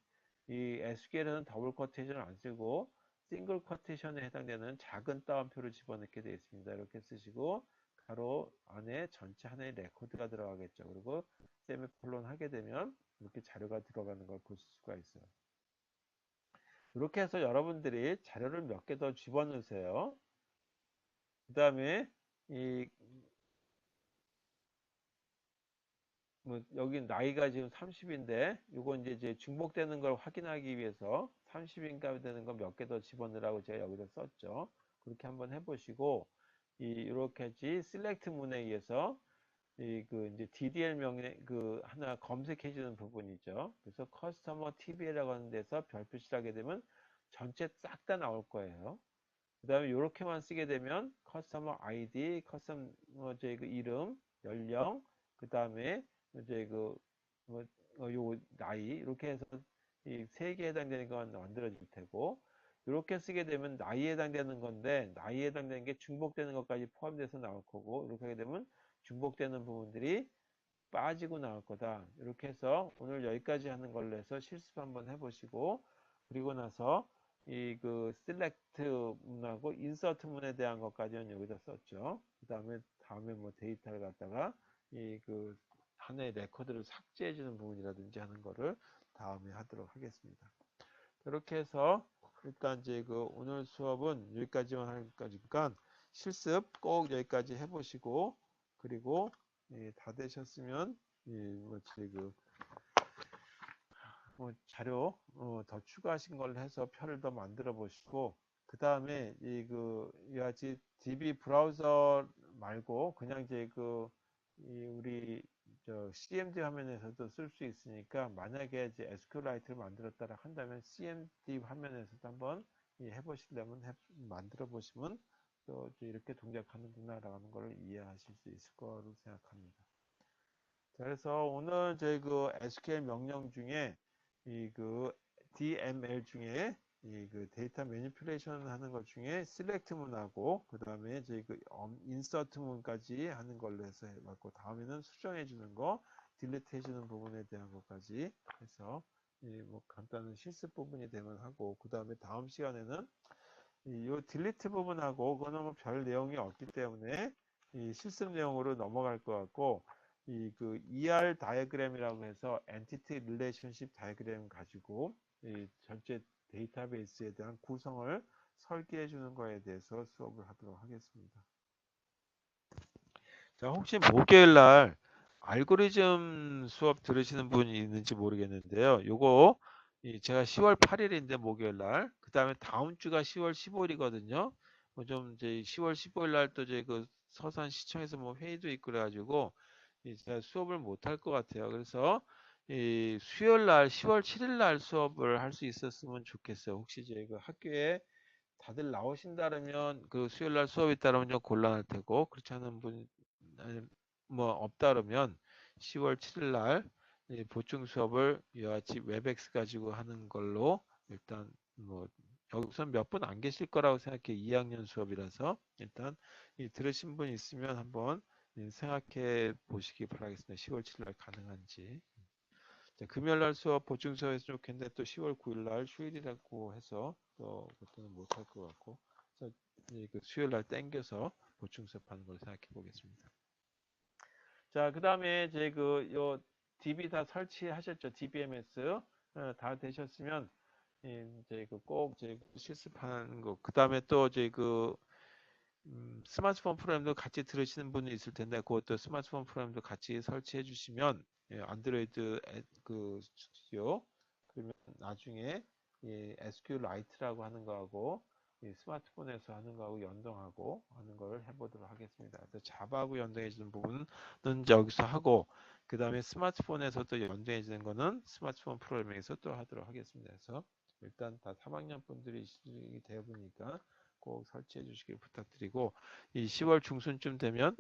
이 SQL에는 더블 쿼테이션을 안 쓰고 싱글 쿼테이션에 해당되는 작은 따옴표를 집어넣게 되어 있습니다. 이렇게 쓰시고 가로 안에 전체 하나의 레코드가 들어가겠죠. 그리고 세미콜론 하게 되면 이렇게 자료가 들어가는 걸 보실 수가 있어요. 이렇게 해서 여러분들이 자료를 몇 개 더 집어넣으세요. 그 다음에 이 여기 나이가 지금 30인데 이거 이제 중복되는 걸 확인하기 위해서 30인가 되는 거 몇 개 더 집어넣으라고 제가 여기다 썼죠. 그렇게 한번 해보시고 이렇게지 select 문에 의해서 이제 DDL 명령 하나 검색해 주는 부분이죠. 그래서 커스터머 TBL이라고 하는 데서 별 표시를 하게 되면 전체 싹 다 나올 거예요. 그 다음에 이렇게만 쓰게 되면 커스터머 ID, 커스터머 그 이름, 연령, 그 다음에 이제 뭐, 요 나이 이렇게 해서 이 세 개에 해당되는 건 만들어질 테고 이렇게 쓰게 되면 나이에 해당되는 건데 나이에 해당되는 게 중복되는 것까지 포함돼서 나올 거고 이렇게 하게 되면 중복되는 부분들이 빠지고 나올 거다. 이렇게 해서 오늘 여기까지 하는 걸로 해서 실습 한번 해보시고 그리고 나서 select 문하고 insert 문에 대한 것까지는 여기다 썼죠. 다음에 뭐 데이터를 갖다가 하나의 레코드를 삭제해 주는 부분이라든지 하는 거를 다음에 하도록 하겠습니다. 이렇게 해서 일단 이제 오늘 수업은 여기까지만 할 거니까 실습 꼭 여기까지 해보시고 그리고 다 되셨으면 뭐 자료 더 추가하신 걸로 해서 표를 더 만들어 보시고 그 다음에 이같이 DB 브라우저 말고 그냥 이제 우리 CMD 화면에서도 쓸 수 있으니까 만약에 이제 SQLite를 만들었다라 한다면 CMD 화면에서도 한번 해보시려면 만들어 보시면 또 이렇게 동작하는구나라는 걸 이해하실 수 있을 거로 생각합니다. 자, 그래서 오늘 저희 SQL 명령 중에 DML 중에 데이터 매니플레이션 하는 것 중에 select 문하고 그 다음에 저희 insert 문까지 하는 걸로 해서 해봤고 다음에는 수정해 주는 거, delete 해주는 부분에 대한 것까지 해서 뭐 간단한 실습 부분이 되면 하고 그 다음에 다음 시간에는 이 delete 부분하고 그거는 뭐 별 내용이 없기 때문에 이 실습 내용으로 넘어갈 것 같고 ER 다이어그램이라고 해서 엔티티 릴레이션십 다이어그램 가지고 이 전체 데이터베이스에 대한 구성을 설계해 주는 거에 대해서 수업을 하도록 하겠습니다. 자, 혹시 목요일 날 알고리즘 수업 들으시는 분이 있는지 모르겠는데요. 요거 제가 10월 8일인데 목요일 날, 그 다음에 다음 주가 10월 15일이거든요. 뭐 좀 이제 10월 15일 날 또 이제 서산 시청에서 뭐 회의도 있고 그래가지고 제가 수업을 못 할 것 같아요. 그래서 수요일 날 10월 7일 날 수업을 할 수 있었으면 좋겠어요. 혹시 이제 학교에 다들 나오신다면 수요일 날 수업이 따르면 좀 곤란할 테고 그렇지 않은 분 뭐 없다 그러면 10월 7일 날 보충 수업을 이와 같이 웹엑스 가지고 하는 걸로 일단 뭐 여기서 몇 분 안 계실 거라고 생각해 2학년 수업이라서 일단 들으신 분 있으면 한번 생각해 보시기 바라겠습니다. 10월 7일 날 가능한지. 자, 금요일 날 수업 보충 수업에서 좋겠는데 또 10월 9일 날 휴일이라고 해서 또 그때는 못 할 것 같고 그래서 수요일 날 땡겨서 보충 수업 하는 걸 생각해 보겠습니다. 자, 그 다음에 이제 요 DB 다 설치하셨죠? DBMS 다 되셨으면 이제 꼭 이제 실습하는 거. 그 다음에 또 이제 스마트폰 프로그램도 같이 들으시는 분이 있을 텐데 그것도 스마트폰 프로그램도 같이 설치해 주시면 안드로이드 스튜디오 그러면 나중에 SQLite라고 하는 거하고 스마트폰에서 하는 거하고 연동하고 하는 걸 해보도록 하겠습니다. 그래서 자바하고 연동해 주는 부분은 여기서 하고 그 다음에 스마트폰에서도 연동해 주는 거는 스마트폰 프로그램에서 또 하도록 하겠습니다. 그래서 일단 다 3학년 분들이 되어 보니까 꼭 설치해 주시길 부탁드리고 이 10월 중순쯤 되면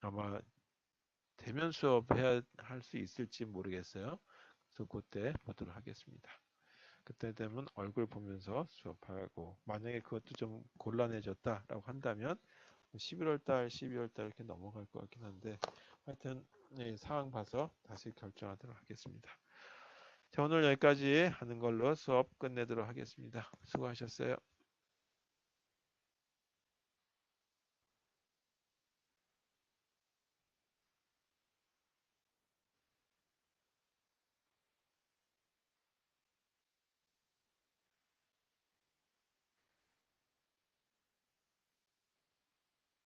아마 대면 수업 해야 할 수 있을지 모르겠어요. 그래서 그때 보도록 하겠습니다. 그때 되면 얼굴 보면서 수업하고, 만약에 그것도 좀 곤란해졌다라고 한다면 11월 달, 12월 달 이렇게 넘어갈 것 같긴 한데, 하여튼 상황 봐서 다시 결정하도록 하겠습니다. 자, 오늘 여기까지 하는 걸로 수업 끝내도록 하겠습니다. 수고하셨어요.